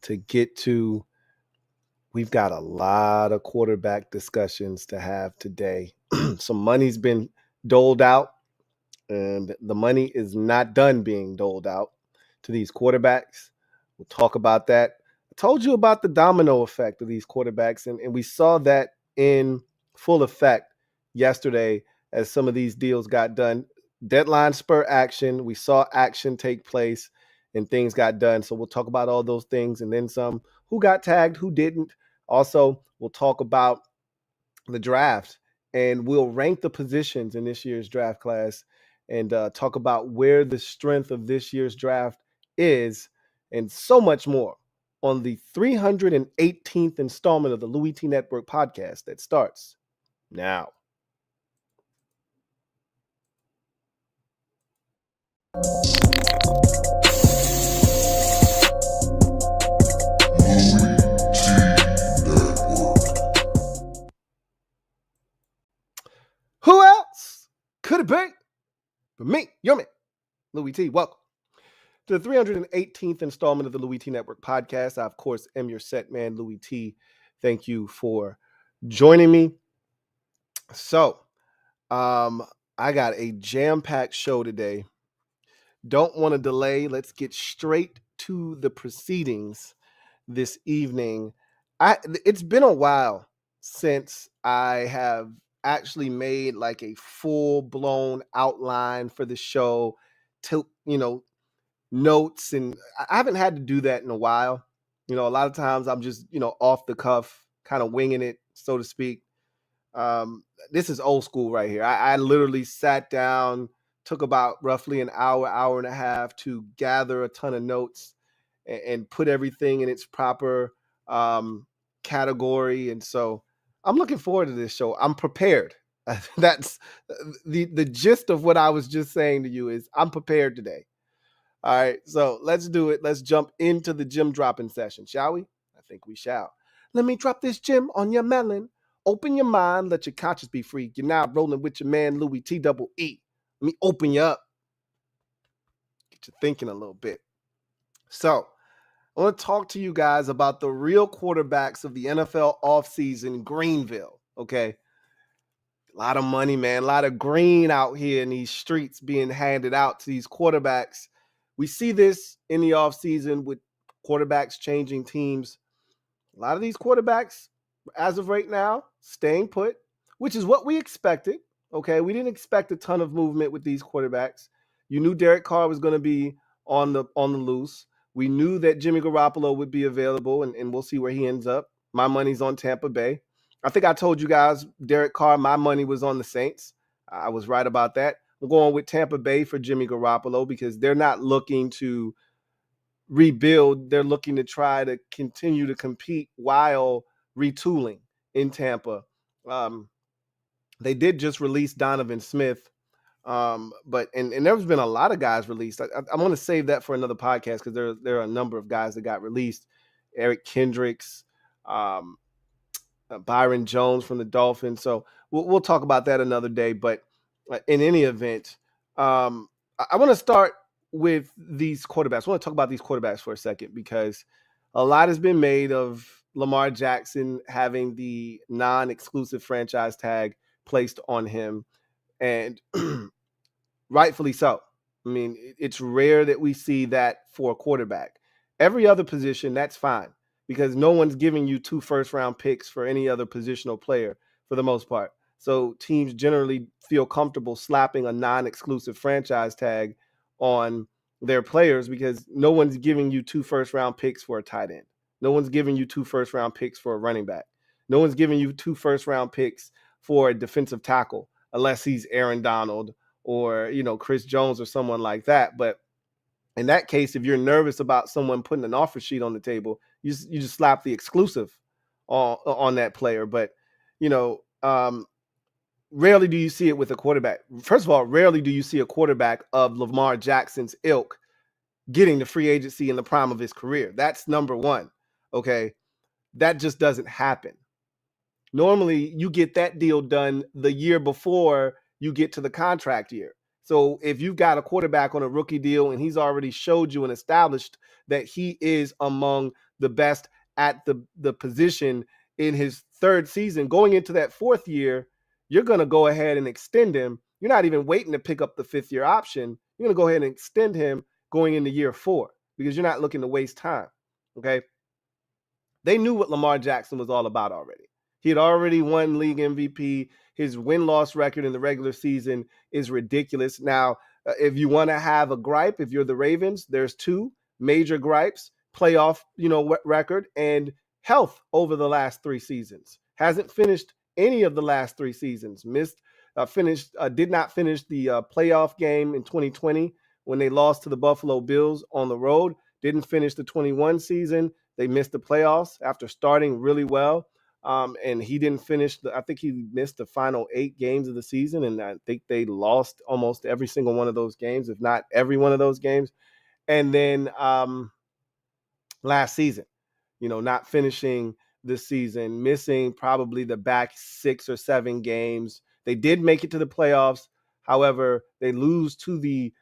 to get to. We've got a lot of quarterback discussions to have today. Some money's been doled out, and the money is not done being doled out to these quarterbacks. We'll talk about that. I told you about the domino effect of these quarterbacks, and we saw that in full effect yesterday as some of these deals got done. Deadline spur action. We saw action take place and things got done. So we'll talk about all those things and then some. Who got tagged, who didn't. Also, we'll talk about the draft and we'll rank the positions in this year's draft class and talk about where the strength of this year's draft is and so much more on the 318th installment of the Louie T Network podcast that starts now. Who else could it be but me, your man, Louie T? Welcome to the 318th installment of the Louie T Network podcast. I, of course, am your set man, Louie T. Thank you for joining me. So, I got a jam-packed show today. Don't want to delay. Let's get straight to the proceedings this evening. It's been a while since I have actually made like a full-blown outline for the show to, notes, and I haven't had to do that in a while. A lot of times I'm just, off the cuff, kind of winging it, so to speak. This is old school right here. I literally sat down, took about roughly an hour and a half to gather a ton of notes and put everything in its proper category. And so I'm looking forward to this show. I'm prepared. That's the gist of what I was just saying to you is I'm prepared today. All right, so let's do it. Let's jump into the gem dropping session, shall we? I think we shall. Let me drop this gem on your melon. Open your mind, let your conscience be free. You're now rolling with your man, Louie T double E. Let me open you up. Get you thinking a little bit. So, I want to talk to you guys about the real quarterbacks of the NFL offseason, Greenville, okay? A lot of money, man. A lot of green out here in these streets being handed out to these quarterbacks. We see this in the offseason with quarterbacks changing teams. A lot of these quarterbacks, as of right now, staying put, which is what we expected. Okay, we didn't expect a ton of movement with these quarterbacks. You knew Derek Carr was going to be on the loose. We knew that Jimmy Garoppolo would be available, and we'll see where he ends up. My money's on Tampa Bay. I think I told you guys, Derek Carr, my money was on the Saints. I was right about that. I'm going with Tampa Bay for Jimmy Garoppolo because they're not looking to rebuild. They're looking to try to continue to compete while retooling in Tampa. They did just release Donovan Smith, but there's been a lot of guys released. I want to save that for another podcast because there are a number of guys that got released. Eric Kendricks, Byron Jones from the Dolphins. So we'll talk about that another day. But in any event, I want to start with these quarterbacks. I want to talk about these quarterbacks for a second because a lot has been made of Lamar Jackson having the non-exclusive franchise tag placed on him, and rightfully so. I mean, it's rare that we see that for a quarterback. Every other position, that's fine because no one's giving you 2 first-round picks for any other positional player for the most part. So teams generally feel comfortable slapping a non-exclusive franchise tag on their players because no one's giving you 2 first-round picks for a tight end. No one's giving you 2 first-round picks for a running back. No one's giving you 2 first-round picks for a defensive tackle unless he's Aaron Donald or, Chris Jones or someone like that. But in that case, if you're nervous about someone putting an offer sheet on the table, you just slap the exclusive on that player. But, rarely do you see it with a quarterback. First of all, rarely do you see a quarterback of Lamar Jackson's ilk getting the free agency in the prime of his career. That's number one. Okay. That just doesn't happen. Normally, you get that deal done the year before you get to the contract year. So if you've got a quarterback on a rookie deal and he's already showed you and established that he is among the best at the position in his third season. Going into that fourth year, you're going to go ahead and extend him. You're not even waiting to pick up the fifth-year option. You're going to go ahead and extend him going into year 4 because you're not looking to waste time, okay? They knew what Lamar Jackson was all about already. He had already won league MVP. His win-loss record in the regular season is ridiculous. Now, if you want to have a gripe, if you're the Ravens, there's 2 major gripes: playoff, record, and health over the last 3 seasons. Hasn't finished any of the last 3 seasons. Did not finish the playoff game in 2020 when they lost to the Buffalo Bills on the road. Didn't finish the 21 season. They missed the playoffs after starting really well. And he didn't finish. I think he missed the final 8 games of the season, and I think they lost almost every single one of those games, if not every one of those games. And then last season, not finishing the season, missing probably the back 6 or 7 games. They did make it to the playoffs. However, they lose to the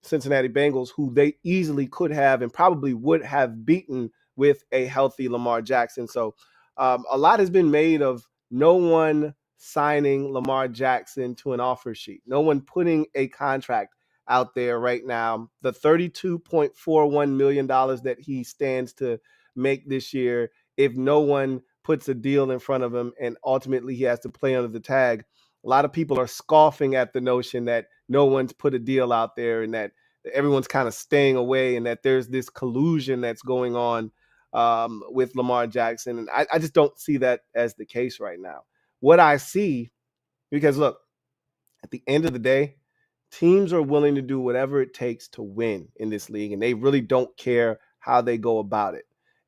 Cincinnati Bengals, who they easily could have and probably would have beaten with a healthy Lamar Jackson. So a lot has been made of no one signing Lamar Jackson to an offer sheet, no one putting a contract out there right now. The $32.41 million that he stands to make this year, if no one puts a deal in front of him and ultimately he has to play under the tag, a lot of people are scoffing at the notion that no one's put a deal out there and that everyone's kind of staying away and that there's this collusion that's going on with Lamar Jackson. And I just don't see that as the case right now. What I see, because look, at the end of the day, teams are willing to do whatever it takes to win in this league, and they really don't care how they go about it.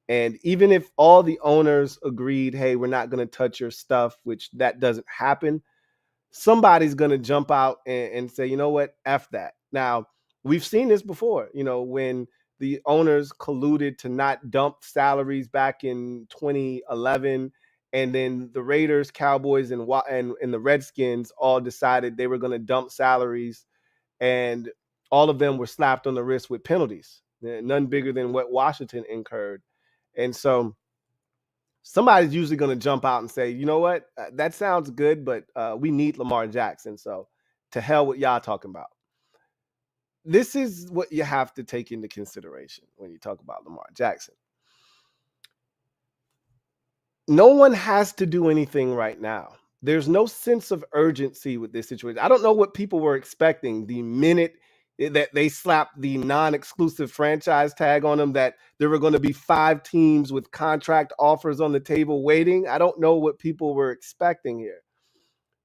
And even if all the owners agreed, hey, we're not going to touch your stuff, which that doesn't happen, somebody's going to jump out and say, you know what, F that. Now, we've seen this before, when the owners colluded to not dump salaries back in 2011, and then the Raiders, Cowboys, and the Redskins all decided they were going to dump salaries, and all of them were slapped on the wrist with penalties, none bigger than what Washington incurred. And so somebody's usually going to jump out and say, you know what, that sounds good, but we need Lamar Jackson. So to hell with y'all talking about. This is what you have to take into consideration when you talk about Lamar Jackson. No one has to do anything right now. There's no sense of urgency with this situation. I don't know what people were expecting the minute that they slapped the non-exclusive franchise tag on them, that there were going to be 5 teams with contract offers on the table waiting. I don't know what people were expecting here.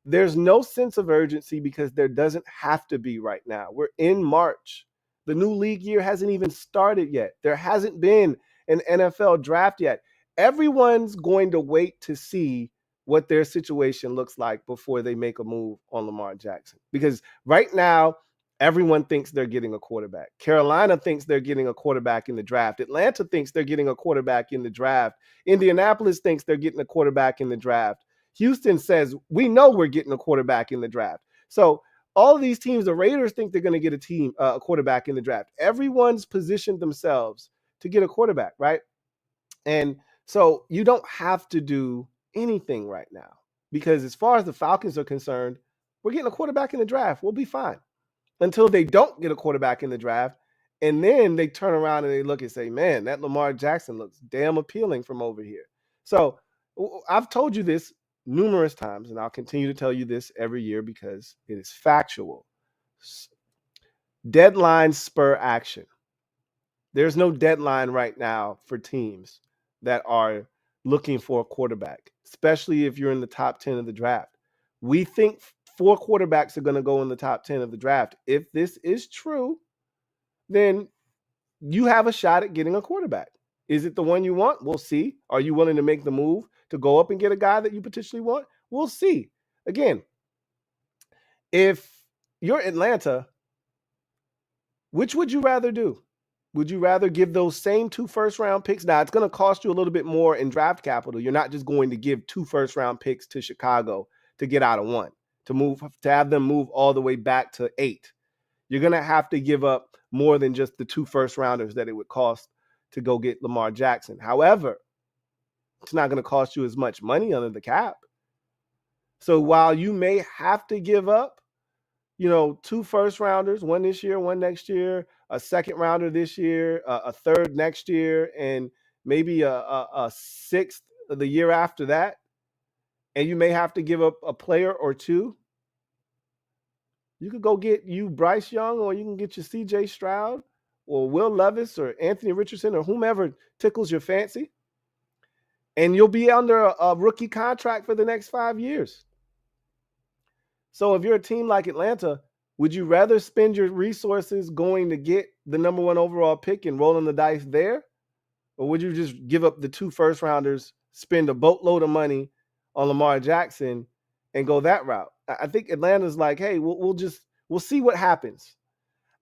There's no sense of urgency because there doesn't have to be right now. We're in March. The new league year hasn't even started yet. There hasn't been an NFL draft yet. Everyone's going to wait to see what their situation looks like before they make a move on Lamar Jackson. Because right now, everyone thinks they're getting a quarterback. Carolina thinks they're getting a quarterback in the draft. Atlanta thinks they're getting a quarterback in the draft. Indianapolis thinks they're getting a quarterback in the draft. Houston says, we know we're getting a quarterback in the draft. So all of these teams, the Raiders think they're going to get a quarterback in the draft. Everyone's positioned themselves to get a quarterback, right? And so you don't have to do anything right now because as far as the Falcons are concerned, we're getting a quarterback in the draft. We'll be fine until they don't get a quarterback in the draft. And then they turn around and they look and say, man, that Lamar Jackson looks damn appealing from over here. So I've told you this numerous times, and I'll continue to tell you this every year because it is factual. Deadlines spur action. There's no deadline right now for teams that are looking for a quarterback, especially if you're in the top 10 of the draft. We think 4 quarterbacks are going to go in the top 10 of the draft. If this is true, then you have a shot at getting a quarterback. Is it the one you want? We'll see. Are you willing to make the move to go up and get a guy that you potentially want? We'll see. Again, if you're Atlanta, which would you rather do? Would you rather give those same 2 first-round picks? Now, it's going to cost you a little bit more in draft capital. You're not just going to give 2 first-round picks to Chicago to get out of 1, to have them move all the way back to 8. You're going to have to give up more than just the 2 first-rounders that it would cost to go get Lamar Jackson. However, it's not going to cost you as much money under the cap. So while you may have to give up, 2 first rounders, one this year, one next year, a second rounder this year, a third next year, and maybe a sixth the year after that, and you may have to give up a player or two, you could go get you Bryce Young, or you can get your CJ Stroud or Will Levis or Anthony Richardson or whomever tickles your fancy, and you'll be under a rookie contract for the next 5 years. So if you're a team like Atlanta, would you rather spend your resources going to get the number 1 overall pick and rolling the dice there? Or would you just give up the 2 first rounders, spend a boatload of money on Lamar Jackson and go that route? I think Atlanta's like, hey, we'll see what happens.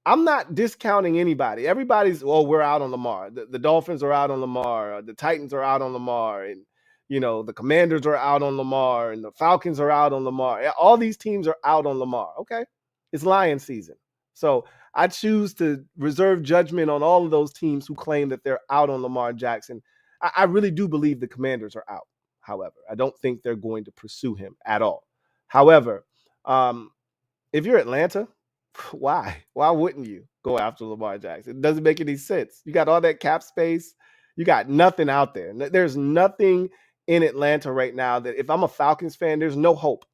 I'm not discounting anybody. Everybody's, we're out on Lamar. The Dolphins are out on Lamar. The Titans are out on Lamar. And, the Commanders are out on Lamar. And the Falcons are out on Lamar. All these teams are out on Lamar. Okay. It's Lion season. So I choose to reserve judgment on all of those teams who claim that they're out on Lamar Jackson. I really do believe the Commanders are out. However, I don't think they're going to pursue him at all. However, if you're Atlanta, why wouldn't you go after Lamar Jackson? It doesn't make any sense. You got all that cap space. You got nothing out there. There's nothing in Atlanta right now that if I'm a Falcons fan, there's no hope.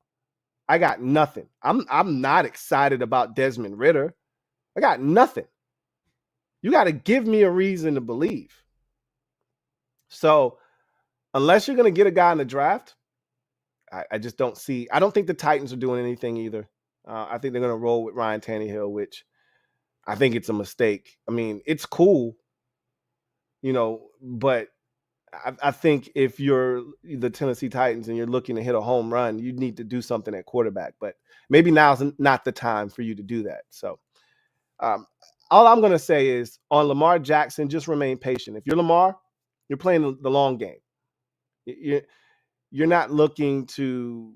I got nothing. I'm not excited about Desmond Ridder. I got nothing. You got to give me a reason to believe. So unless you're going to get a guy in the draft, I just don't see. I don't think the Titans are doing anything either. I think they're going to roll with Ryan Tannehill, which I think it's a mistake. I mean, it's cool, but I think if you're the Tennessee Titans and you're looking to hit a home run, you need to do something at quarterback. But maybe now's not the time for you to do that. So all I'm going to say is on Lamar Jackson, just remain patient. If you're Lamar, you're playing the long game. You're not looking to,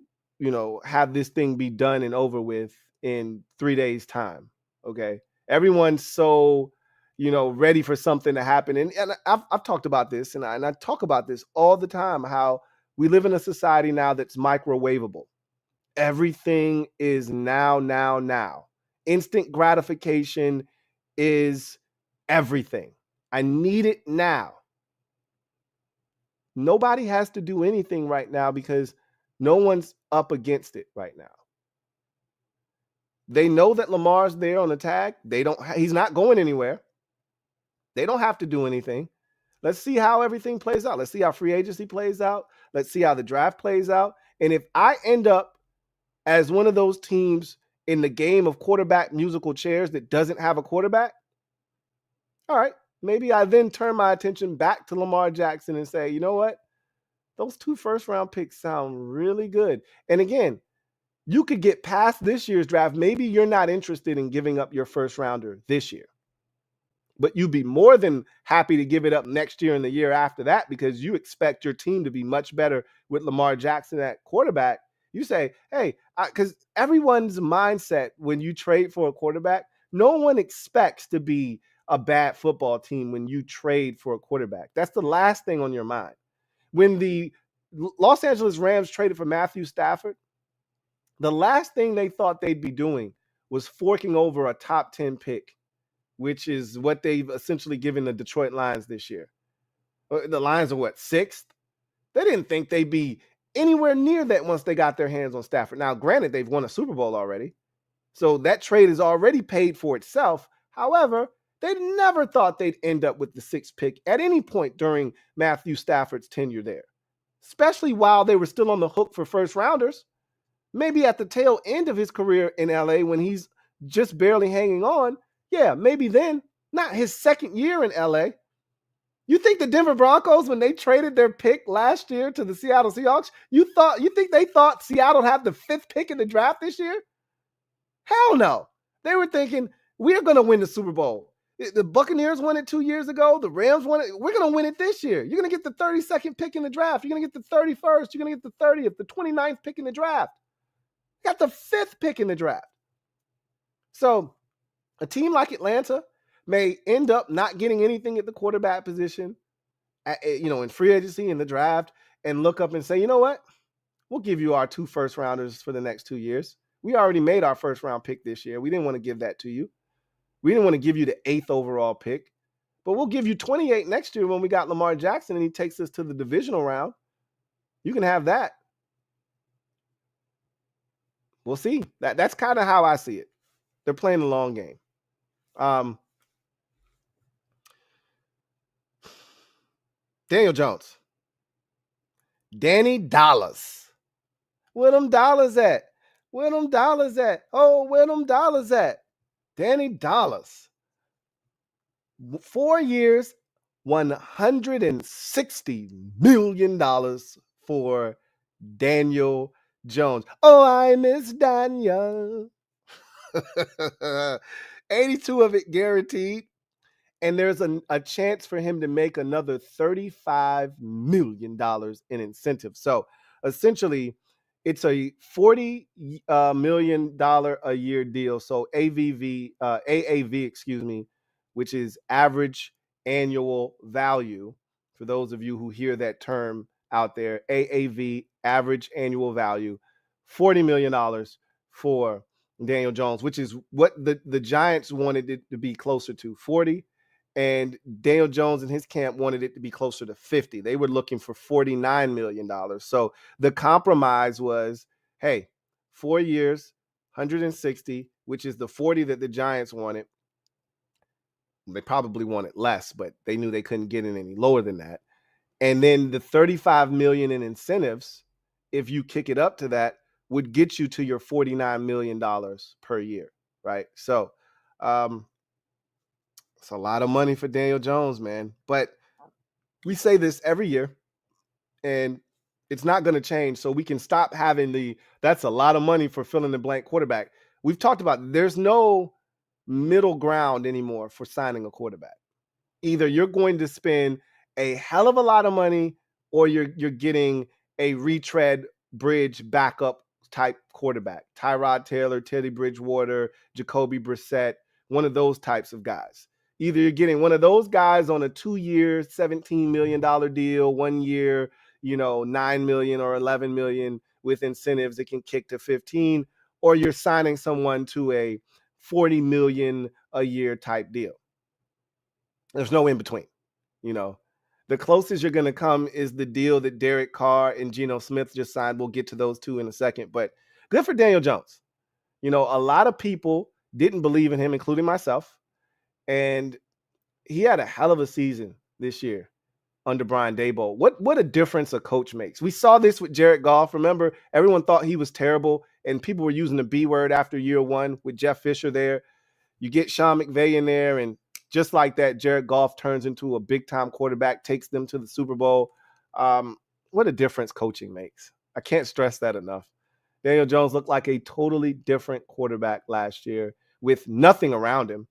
have this thing be done and over with in 3 days' time. Okay. Everyone's so, ready for something to happen. And I've talked about this, and I talk about this all the time, how we live in a society now that's microwavable. Everything is now. Instant gratification is everything. I need it now. Nobody has to do anything right now because no one's up against it right now. They know that Lamar's there on the tag. He's not going anywhere. They don't have to do anything. Let's see how everything plays out. Let's see how free agency plays out. Let's see how the draft plays out. And if I end up as one of those teams in the game of quarterback musical chairs that doesn't have a quarterback, all right, maybe I then turn my attention back to Lamar Jackson and say, you know what? Those 2 first-round picks sound really good. And again, you could get past this year's draft. Maybe you're not interested in giving up your first rounder this year, but you'd be more than happy to give it up next year and the year after that because you expect your team to be much better with Lamar Jackson at quarterback. You say, hey, because everyone's mindset when you trade for a quarterback, no one expects to be a bad football team when you trade for a quarterback. That's the last thing on your mind. When the Los Angeles Rams traded for Matthew Stafford, the last thing they thought they'd be doing was forking over a top 10 pick, which is what they've essentially given the Detroit Lions this year. The Lions are what, 6th? They didn't think they'd be anywhere near that once they got their hands on Stafford. Now, granted, they've won a Super Bowl already, so that trade is already paid for itself. However, they never thought they'd end up with the 6th pick at any point during Matthew Stafford's tenure there, especially while they were still on the hook for first rounders. Maybe at the tail end of his career in LA when he's just barely hanging on. Yeah, maybe then, not his second year in LA. You think the Denver Broncos, when they traded their pick last year to the Seattle Seahawks, you think they thought Seattle had the 5th pick in the draft this year? Hell no. They were thinking, we're going to win the Super Bowl. The Buccaneers won it 2 years ago. The Rams won it. We're going to win it this year. You're going to get the 32nd pick in the draft. You're going to get the 31st. You're going to get the 30th, the 29th pick in the draft. Got the 5th pick in the draft. So a team like Atlanta, may end up not getting anything at the quarterback position, in free agency, in the draft, and look up and say, you know what? We'll give you our 2 first rounders for the next 2 years. We already made our first round pick this year. We didn't want to give that to you. We didn't want to give you the 8th overall pick, but we'll give you 28 next year when we got Lamar Jackson and he takes us to the divisional round. You can have that. We'll see. That's kind of how I see it. They're playing the long game. Daniel Jones. Danny Dollars. Where them dollars at? Where them dollars at? Oh, where them dollars at? Danny Dollars. 4 years, $160 million for Daniel Jones. Oh, I miss Daniel. 82 of it guaranteed. And there's a chance for him to make another $35 million in incentives. So essentially, it's a $40 million a year deal. So AAV, which is average annual value. For those of you who hear that term out there, AAV, average annual value, $40 million for Daniel Jones, which is what the Giants wanted it to be closer to, 40. And Daniel Jones and his camp wanted it to be closer to 50. They were looking for $49 million. So the compromise was, hey, 4 years, 160, which is the 40 that the Giants wanted. They probably wanted less, but they knew they couldn't get it any lower than that. And then the $35 million in incentives, if you kick it up to that, would get you to your $49 million per year, right? So, it's a lot of money for Daniel Jones, man. But we say this every year, and it's not going to change. So we can stop having that's a lot of money for fill in the blank quarterback. We've talked about there's no middle ground anymore for signing a quarterback. Either you're going to spend a hell of a lot of money or you're getting a retread bridge backup type quarterback. Tyrod Taylor, Teddy Bridgewater, Jacoby Brissett, one of those types of guys. Either you're getting one of those guys on a 2-year, $17 million deal, 1 year, $9 million or $11 million with incentives that can kick to 15, or you're signing someone to a $40 million a year type deal. There's no in between. The closest you're going to come is the deal that Derek Carr and Geno Smith just signed. We'll get to those two in a second, but good for Daniel Jones. A lot of people didn't believe in him, including myself. And he had a hell of a season this year under Brian Daboll. What a difference a coach makes. We saw this with Jared Goff. Remember, everyone thought he was terrible, and people were using the B word after year 1 with Jeff Fisher there. You get Sean McVay in there, and just like that, Jared Goff turns into a big-time quarterback, takes them to the Super Bowl. What a difference coaching makes. I can't stress that enough. Daniel Jones looked like a totally different quarterback last year with nothing around him.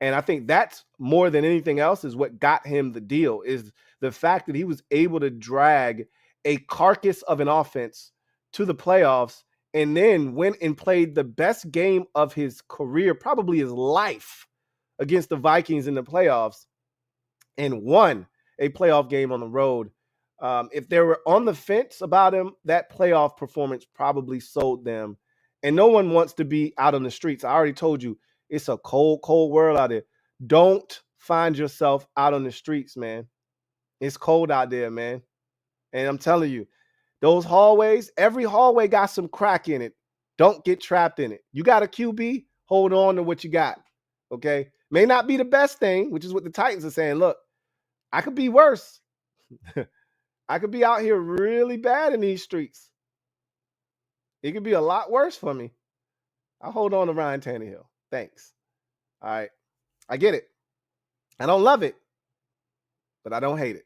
And I think that's more than anything else is what got him the deal, is the fact that he was able to drag a carcass of an offense to the playoffs and then went and played the best game of his career, probably his life, against the Vikings in the playoffs and won a playoff game on the road. If they were on the fence about him, that playoff performance probably sold them. And no one wants to be out on the streets. I already told you, it's a cold, cold world out there. Don't find yourself out on the streets, man. It's cold out there, man. And I'm telling you, those hallways, every hallway got some crack in it. Don't get trapped in it. You got a QB, hold on to what you got, okay? May not be the best thing, which is what the Titans are saying. Look, I could be worse. I could be out here really bad in these streets. It could be a lot worse for me. I'll hold on to Ryan Tannehill. Thanks. All right. I get it. I don't love it, but I don't hate it.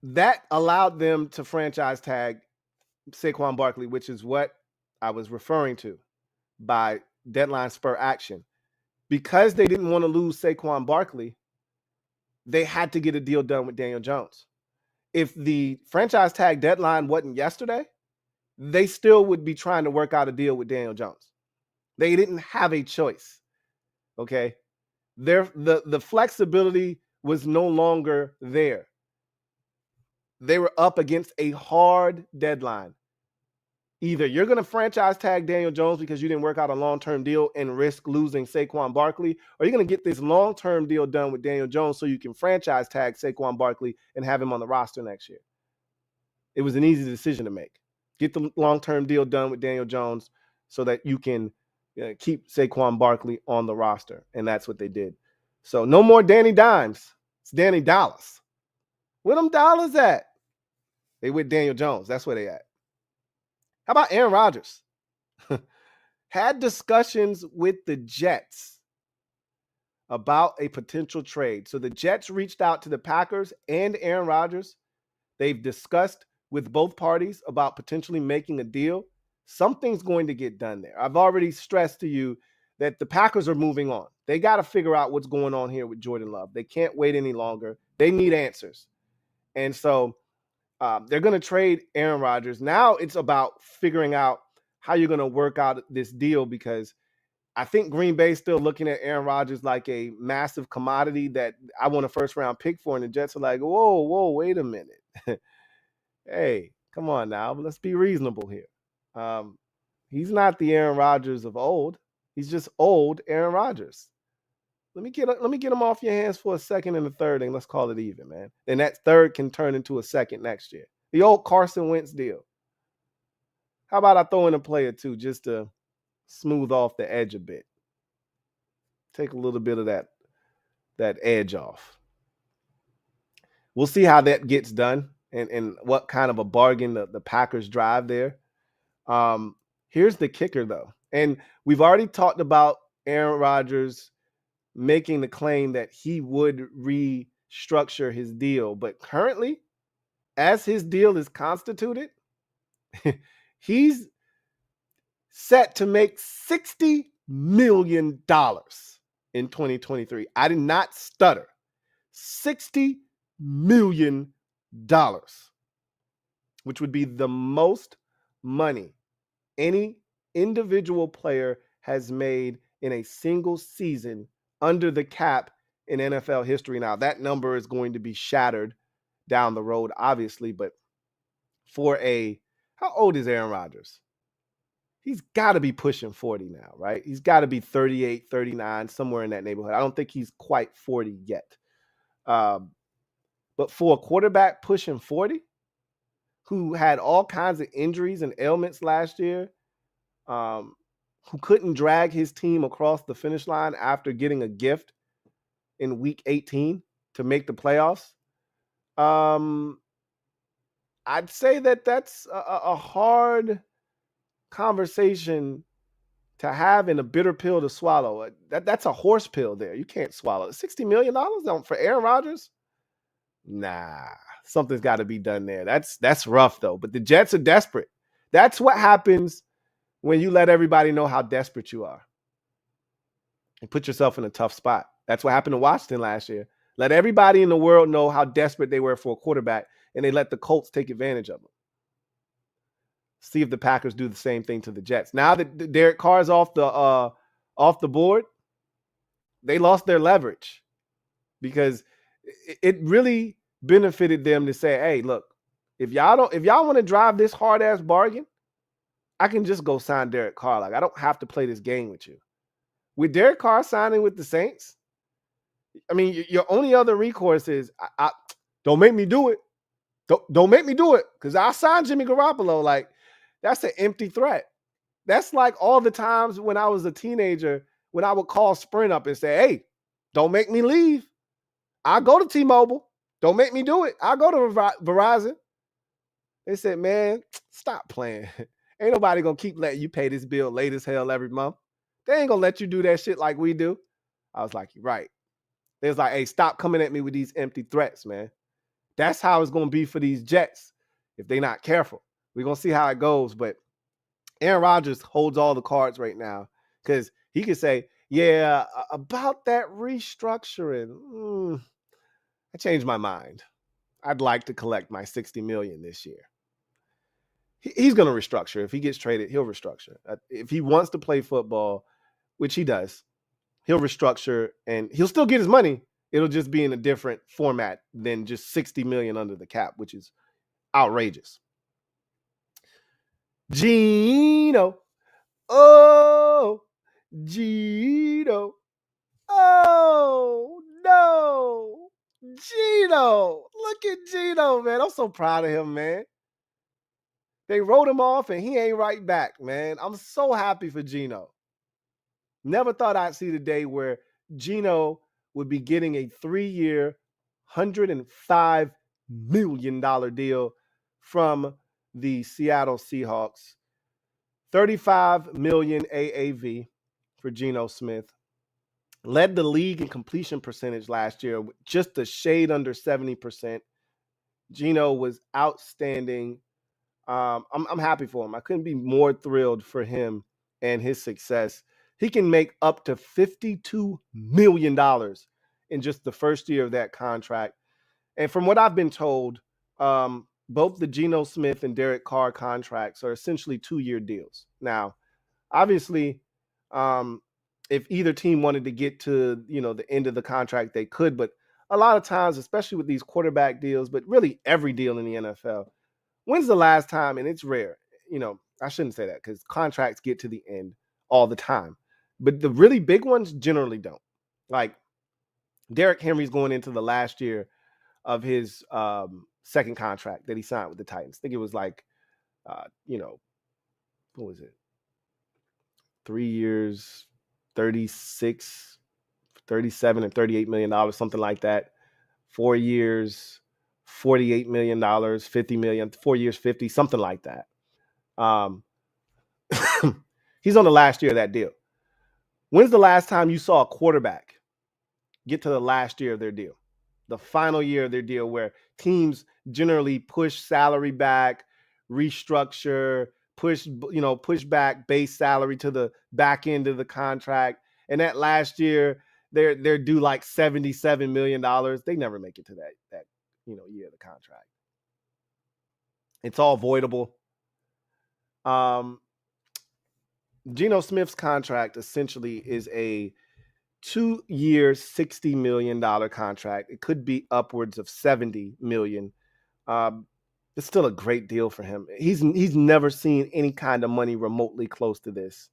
That allowed them to franchise tag Saquon Barkley, which is what I was referring to by deadline spur action. Because they didn't want to lose Saquon Barkley, they had to get a deal done with Daniel Jones. If the franchise tag deadline wasn't yesterday, they still would be trying to work out a deal with Daniel Jones. They didn't have a choice. Okay. The flexibility was no longer there. They were up against a hard deadline. Either you're going to franchise tag Daniel Jones because you didn't work out a long-term deal and risk losing Saquon Barkley, or you're going to get this long-term deal done with Daniel Jones so you can franchise tag Saquon Barkley and have him on the roster next year. It was an easy decision to make. Get the long-term deal done with Daniel Jones so that you can keep Saquon Barkley on the roster, and that's what they did. So no more Danny Dimes. It's Danny Dollars. Where them dollars at? They with Daniel Jones. That's where they at. How about Aaron Rodgers? Had discussions with the Jets about a potential trade. So the Jets reached out to the Packers and Aaron Rodgers. They've discussed with both parties about potentially making a deal. Something's going to get done there. I've already stressed to you that the Packers are moving on. They got to figure out what's going on here with Jordan Love. They can't wait any longer. They need answers. And so they're going to trade Aaron Rodgers. Now it's about figuring out how you're going to work out this deal, because I think Green Bay's still looking at Aaron Rodgers like a massive commodity that I want a first-round pick for, and the Jets are like, whoa, wait a minute. Hey, come on now. Let's be reasonable here. He's not the Aaron Rodgers of old. He's just old Aaron Rodgers. Let me get him off your hands for a second and a third, and let's call it even, man. And that third can turn into a second next year. The old Carson Wentz deal. How about I throw in a play or two just to smooth off the edge a bit? Take a little bit of that edge off. We'll see how that gets done and what kind of a bargain the Packers drive there. Here's the kicker, though. And we've already talked about Aaron Rodgers making the claim that he would restructure his deal. But currently, as his deal is constituted, he's set to make $60 million in 2023. I did not stutter. $60 million, which would be the most money any individual player has made in a single season under the cap in NFL history. Now, that number is going to be shattered down the road, obviously, but how old is Aaron Rodgers? He's got to be pushing 40 now, right? He's got to be 38, 39, somewhere in that neighborhood. I don't think he's quite 40 yet. But for a quarterback pushing 40, who had all kinds of injuries and ailments last year, who couldn't drag his team across the finish line after getting a gift in week 18 to make the playoffs, I'd say that's a hard conversation to have and a bitter pill to swallow. That's a horse pill there. You can't swallow it. $60 million for Aaron Rodgers? Nah, something's got to be done there. That's rough, though. But the Jets are desperate. That's what happens when you let everybody know how desperate you are. You put yourself in a tough spot. That's what happened to Washington last year. Let everybody in the world know how desperate they were for a quarterback, and they let the Colts take advantage of them. See if the Packers do the same thing to the Jets. Now that Derek Carr's off the board, they lost their leverage, because it really benefited them to say, hey, look, if y'all want to drive this hard ass bargain, I can just go sign Derek Carr. Like, I don't have to play this game with you. With Derek Carr signing with the Saints, I mean, your only other recourse is don't make me do it. Don't make me do it, because I signed Jimmy Garoppolo. Like, that's an empty threat. That's like all the times when I was a teenager when I would call Sprint up and say, hey, don't make me leave. I'll go to T-Mobile. Don't make me do it. I'll go to Verizon. They said, man, stop playing. Ain't nobody going to keep letting you pay this bill late as hell every month. They ain't going to let you do that shit like we do. I was like, you're right. They was like, hey, stop coming at me with these empty threats, man. That's how it's going to be for these Jets if they're not careful. We're going to see how it goes. But Aaron Rodgers holds all the cards right now, because he could say, yeah, about that restructuring, I changed my mind. I'd like to collect my $60 million this year. He's going to restructure. If he gets traded, he'll restructure. If he wants to play football, which he does, He'll restructure and he'll still get his money. It'll just be in a different format than just $60 million under the cap, which is outrageous. Gino. Oh, Gino. Oh, no. Gino. Look at Gino, man. I'm so proud of him, man. They wrote him off and he ain't right back, man. I'm so happy for Gino. Never thought I'd see the day where Gino would be getting a 3-year, $105 million deal from the Seattle Seahawks. $35 million AAV for Geno Smith. Led the league in completion percentage last year, just a shade under 70%. Geno was outstanding. I'm happy for him. I couldn't be more thrilled for him and his success. He can make up to $52 million in just the first year of that contract. And from what I've been told, both the Geno Smith and Derek Carr contracts are essentially 2-year deals. Now, obviously, if either team wanted to get to, the end of the contract, they could. But a lot of times, especially with these quarterback deals, but really every deal in the NFL, when's the last time, and it's rare, I shouldn't say that because contracts get to the end all the time. But the really big ones generally don't. Like Derrick Henry's going into the last year of his second contract that he signed with the Titans. I think it was like, what was it? 3 years, 36, 37 and $38 million, something like that. 4 years, $48 million, $50 million, 4 years, 50, something like that. He's on the last year of that deal. When's the last time you saw a quarterback get to the last year of their deal? The final year of their deal, where teams generally push salary back, restructure, push back base salary to the back end of the contract. And that last year, they're due like $77 million. They never make it to that year of the contract. It's all voidable. Geno Smith's contract essentially is a 2-year, $60 million contract. It could be upwards of $70 million. It's still a great deal for him. He's never seen any kind of money remotely close to this.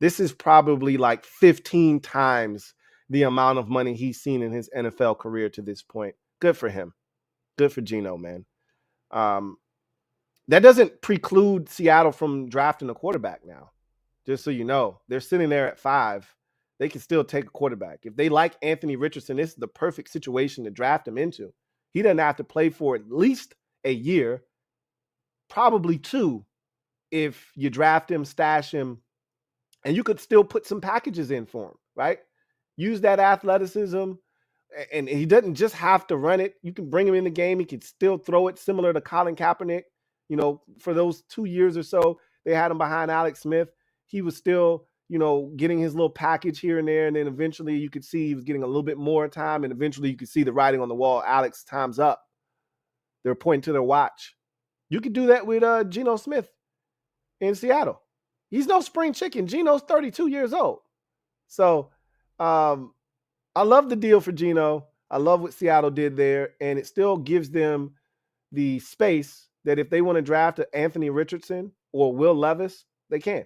This is probably like 15 times the amount of money he's seen in his NFL career to this point. Good for him. Good for Geno, man. That doesn't preclude Seattle from drafting a quarterback now. Just so you know, they're sitting there at 5. They can still take a quarterback. If they like Anthony Richardson, this is the perfect situation to draft him into. He doesn't have to play for at least a year, probably 2, if you draft him, stash him, and you could still put some packages in for him, right? Use that athleticism, and he doesn't just have to run it. You can bring him in the game. He can still throw it, similar to Colin Kaepernick. For those 2 years or so, they had him behind Alex Smith. He was still, getting his little package here and there. And then eventually you could see he was getting a little bit more time. And eventually you could see the writing on the wall. Alex, time's up. They're pointing to their watch. You could do that with Geno Smith in Seattle. He's no spring chicken. Geno's 32 years old. So I love the deal for Geno. I love what Seattle did there. And it still gives them the space that if they want to draft Anthony Richardson or Will Levis, they can.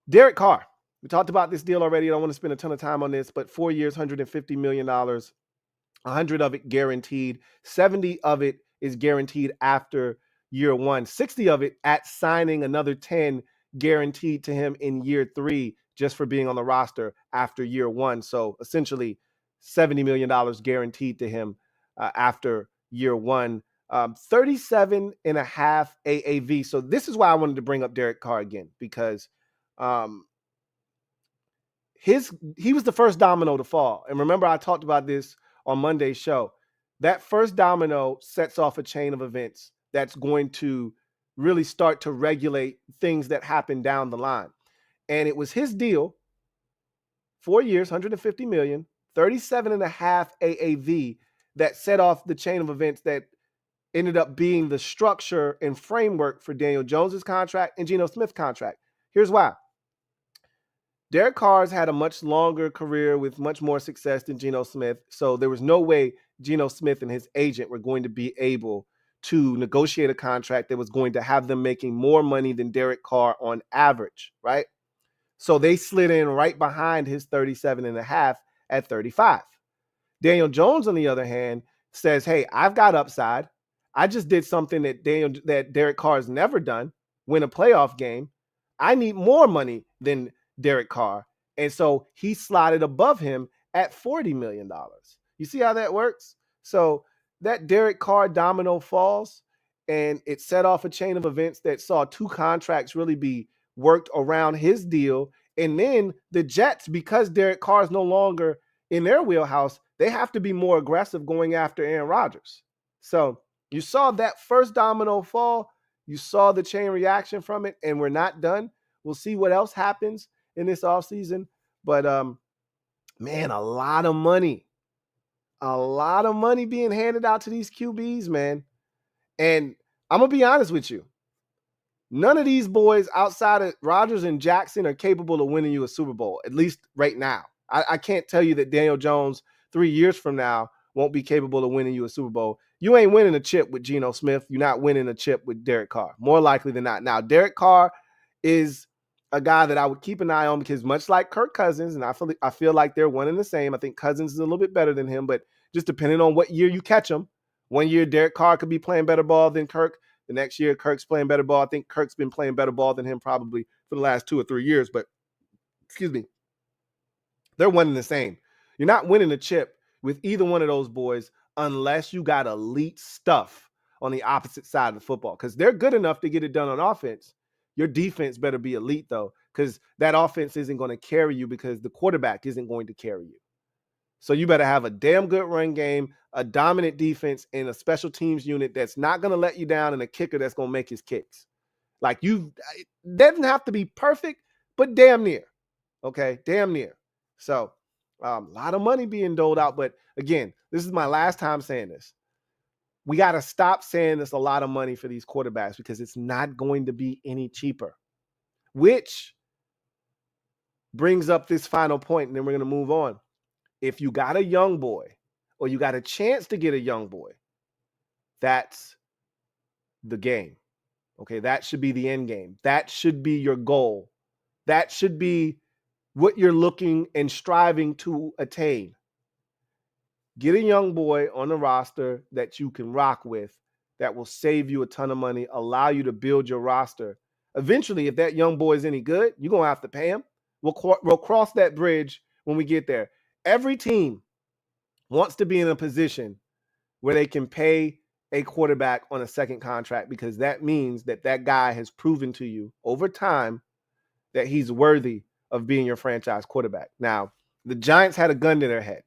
Derek Carr. We talked about this deal already. I don't want to spend a ton of time on this, but 4 years, $150 million, 100 of it guaranteed. 70 of it is guaranteed after year 1. 60 of it at signing, another 10 guaranteed to him in year 3 just for being on the roster after year 1. So essentially $70 million guaranteed to him after year 1. 37 and a half AAV. So this is why I wanted to bring up Derek Carr again, because he was the first domino to fall. And remember, I talked about this on Monday's show. That first domino sets off a chain of events that's going to really start to regulate things that happen down the line. And it was his deal, 4 years, $150 million, 37 and a half AAV, that set off the chain of events that ended up being the structure and framework for Daniel Jones's contract and Geno Smith's contract. Here's why. Derek Carr's had a much longer career with much more success than Geno Smith. So there was no way Geno Smith and his agent were going to be able to negotiate a contract that was going to have them making more money than Derek Carr on average, right? So they slid in right behind his 37 and a half at 35. Daniel Jones, on the other hand, says, hey, I've got upside. I just did something that Derek Carr has never done, win a playoff game. I need more money than Derek Carr. And so he slotted above him at $40 million. You see how that works? So that Derek Carr domino falls, and it set off a chain of events that saw two contracts really be worked around his deal. And then the Jets, because Derek Carr is no longer in their wheelhouse, they have to be more aggressive going after Aaron Rodgers. So you saw that first domino fall. You saw the chain reaction from it, and we're not done. We'll see what else happens in this offseason. But, man, a lot of money being handed out to these QBs, man. And I'm going to be honest with you. None of these boys outside of Rodgers and Jackson are capable of winning you a Super Bowl, at least right now. I can't tell you that Daniel Jones 3 years from now won't be capable of winning you a Super Bowl. You ain't winning a chip with Geno Smith. You're not winning a chip with Derek Carr, more likely than not. Now, Derek Carr is a guy that I would keep an eye on because much like Kirk Cousins, and I feel like they're one and the same. I think Cousins is a little bit better than him, but just depending on what year you catch him. One year, Derek Carr could be playing better ball than Kirk. The next year, Kirk's playing better ball. I think Kirk's been playing better ball than him probably for the last 2 or 3 years, but excuse me, they're one and the same. You're not winning a chip with either one of those boys unless you got elite stuff on the opposite side of the football, because they're good enough to get it done on offense. Your defense better be elite, though, because that offense isn't going to carry you because the quarterback isn't going to carry you. So you better have a damn good run game, a dominant defense, and a special teams unit that's not going to let you down, and a kicker that's going to make his kicks. Like, it doesn't have to be perfect, but damn near. Okay, damn near. So a lot of money being doled out. But again, this is my last time saying this. We got to stop saying there's a lot of money for these quarterbacks because it's not going to be any cheaper, which brings up this final point, and then we're going to move on. If you got a young boy or you got a chance to get a young boy, that's the game. Okay, that should be the end game. That should be your goal. That should be what you're looking and striving to attain. Get a young boy on the roster that you can rock with, that will save you a ton of money, allow you to build your roster. Eventually, if that young boy is any good, you're going to have to pay him. We'll cross that bridge when we get there. Every team wants to be in a position where they can pay a quarterback on a second contract, because that means that that guy has proven to you over time that he's worthy of being your franchise quarterback. Now, the Giants had a gun to their head.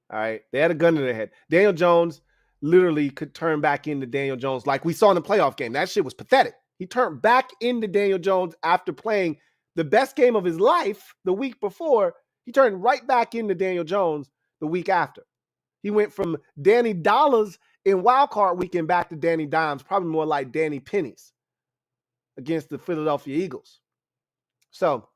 All right. They had a gun to their head. Daniel Jones literally could turn back into Daniel Jones like we saw in the playoff game. That shit was pathetic. He turned back into Daniel Jones after playing the best game of his life the week before. He turned right back into Daniel Jones the week after. He went from Danny Dollars in wildcard weekend back to Danny Dimes, probably more like Danny Pennies against the Philadelphia Eagles. So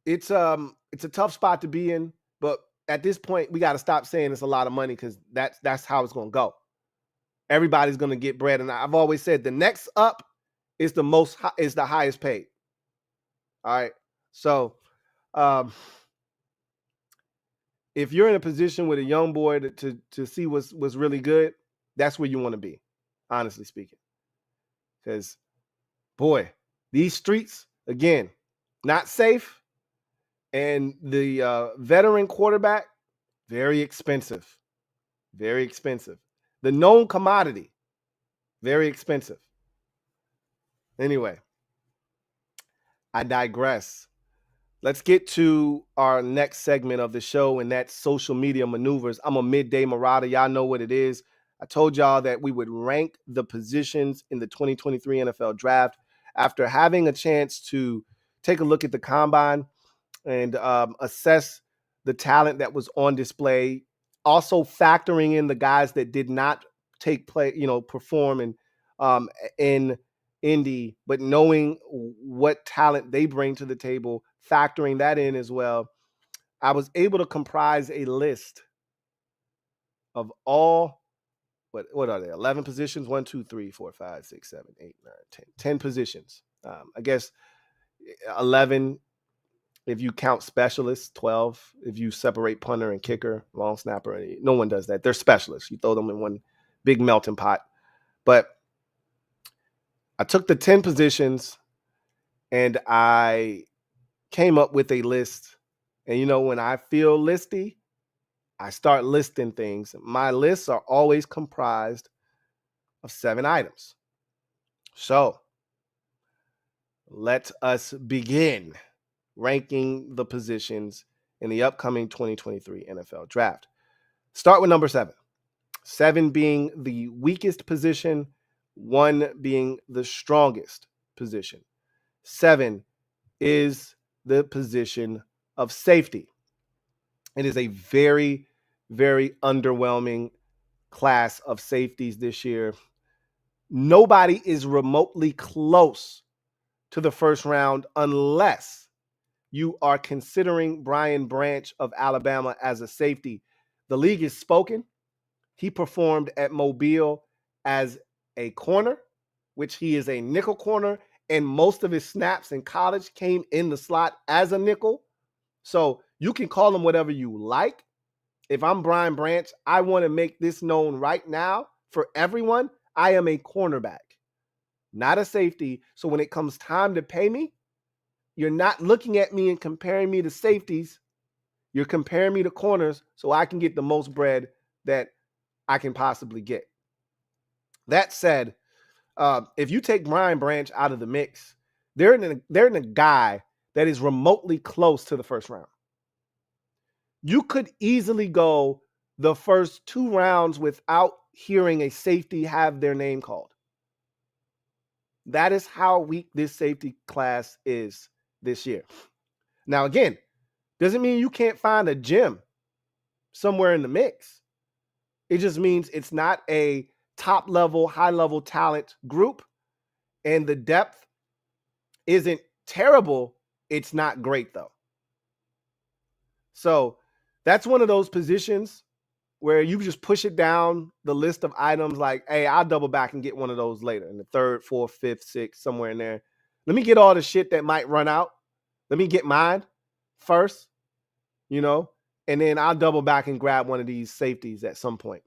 it's a tough spot to be in, but at this point, we got to stop saying it's a lot of money, because that's how it's going to go. Everybody's going to get bread, and I've always said the next up is the highest paid. All right, so if you're in a position with a young boy to see what's really good, that's where you want to be, honestly speaking. Because, boy, these streets, again, not safe. And the veteran quarterback, very expensive. Very expensive. The known commodity, very expensive. Anyway, I digress. Let's get to our next segment of the show, and that's social media maneuvers. I'm a midday marauder. Y'all know what it is. I told y'all that we would rank the positions in the 2023 NFL draft. After having a chance to take a look at the combine and assess the talent that was on display, also factoring in the guys that did not perform in Indy, but knowing what talent they bring to the table, factoring that in as well, I was able to comprise a list of all what are they? 11 positions? 1, 2, 3, 4, 5, 6, 7, 8, 9, 10. 10 positions. I guess 11 if you count specialists, 12 if you separate punter and kicker, long snapper. No one does that. They're specialists. You throw them in one big melting pot. But I took the 10 positions and I came up with a list. And when I feel listy, I start listing things. My lists are always comprised of 7 items. So let us begin ranking the positions in the upcoming 2023 NFL draft. Start with number 7. 7 being the weakest position, 1 being the strongest position. 7 is the position of safety. It is a very, very underwhelming class of safeties this year. Nobody is remotely close to the first round unless you are considering Brian Branch of Alabama as a safety. The league is spoken. He performed at Mobile as a corner, which he is a nickel corner, and most of his snaps in college came in the slot as a nickel. So you can call him whatever you like. If I'm Brian Branch, I want to make this known right now for everyone. I am a cornerback, not a safety. So when it comes time to pay me, you're not looking at me and comparing me to safeties. You're comparing me to corners so I can get the most bread that I can possibly get. That said, if you take Brian Branch out of the mix, they're in a guy that is remotely close to the first round. You could easily go the first 2 rounds without hearing a safety have their name called. That is how weak this safety class is this year. Now, again, doesn't mean you can't find a gem somewhere in the mix. It just means it's not a top level, high level talent group, and the depth isn't terrible. It's not great though. So that's one of those positions where you just push it down the list of items like, hey, I'll double back and get one of those later in the 3rd, 4th, 5th, 6th, somewhere in there. Let me get all the shit that might run out. Let me get mine first, and then I'll double back and grab one of these safeties at some point.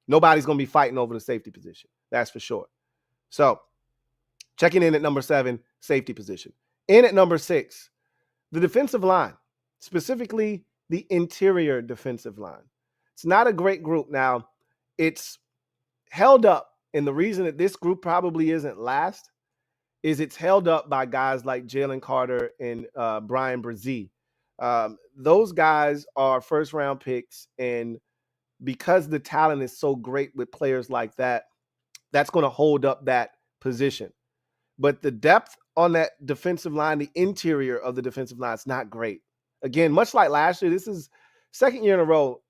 Nobody's going to be fighting over the safety position. That's for sure. So checking in at number 7, safety position. In at number 6, the defensive line, specifically the interior defensive line. It's not a great group. Now, it's held up, and the reason that this group probably isn't last is it's held up by guys like Jalen Carter and Brian Brzee. Those guys are first-round picks, and because the talent is so great with players like that, that's going to hold up that position. But the depth on that defensive line, the interior of the defensive line, is not great. Again, much like last year, this is second year in a row.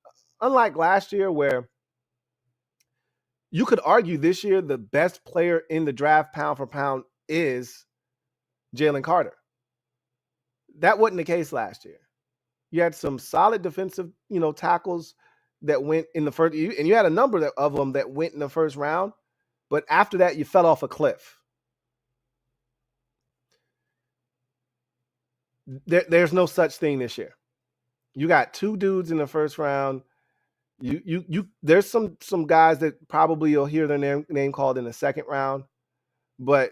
Unlike last year where you could argue this year the best player in the draft pound for pound is Jalen Carter. That wasn't the case last year. You had some solid defensive, tackles that went in the first, and you had a number of them that went in the first round. But after that, you fell off a cliff. There's no such thing this year. You got 2 dudes in the first round. There's some guys that probably you'll hear their name called in the second round, but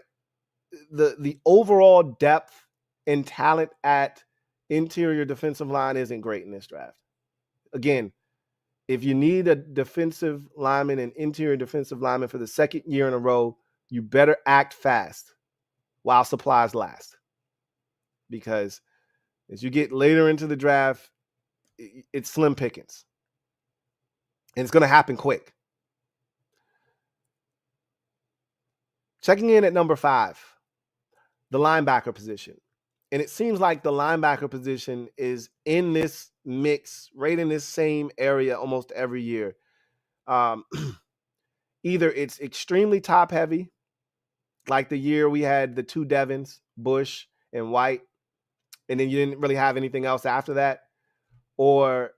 the overall depth and talent at interior defensive line isn't great in this draft. Again, if you need a defensive lineman and interior defensive lineman for the second year in a row, you better act fast while supplies last. Because as you get later into the draft, it's slim pickings. And it's going to happen quick. Checking in at number 5, the linebacker position. And it seems like the linebacker position is in this mix, right in this same area almost every year. Either it's extremely top heavy like the year we had the two Devons, Bush and White, and then you didn't really have anything else after that, or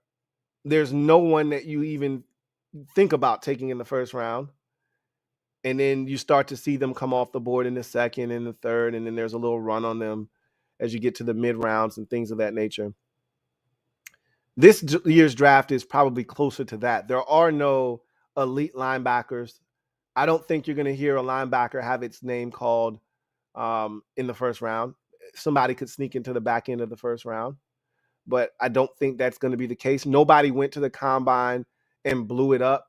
there's no one that you even think about taking in the first round, and then you start to see them come off the board in the second and the third, and then there's a little run on them as you get to the mid rounds and things of that nature. This year's draft is probably closer to that. There are no elite linebackers. I don't think you're going to hear a linebacker have its name called in the first round. Somebody could sneak into the back end of the first round, but I don't think that's going to be the case. Nobody went to the combine and blew it up.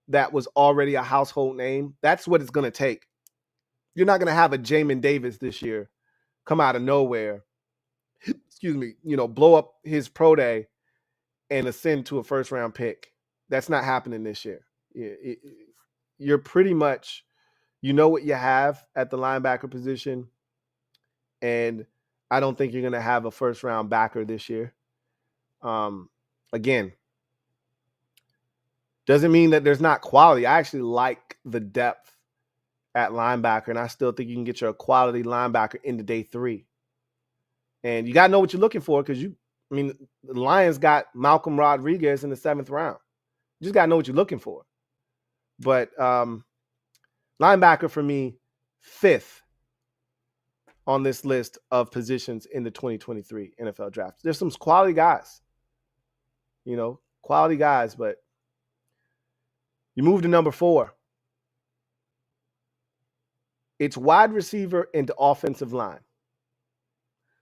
That was already a household name. That's what it's going to take. You're not going to have a Jamin Davis this year come out of nowhere, excuse me, blow up his pro day and ascend to a first round pick. That's not happening this year. You're pretty much, what you have at the linebacker position. And I don't think you're going to have a first round backer this year. Again, doesn't mean that there's not quality. I actually like the depth at linebacker, and I still think you can get your quality linebacker into day 3. And you got to know what you're looking for, because the Lions got Malcolm Rodriguez in the 7th round. You just got to know what you're looking for. But linebacker for me, 5th on this list of positions in the 2023 NFL draft. There's some quality guys, but you move to number 4. It's wide receiver and offensive line.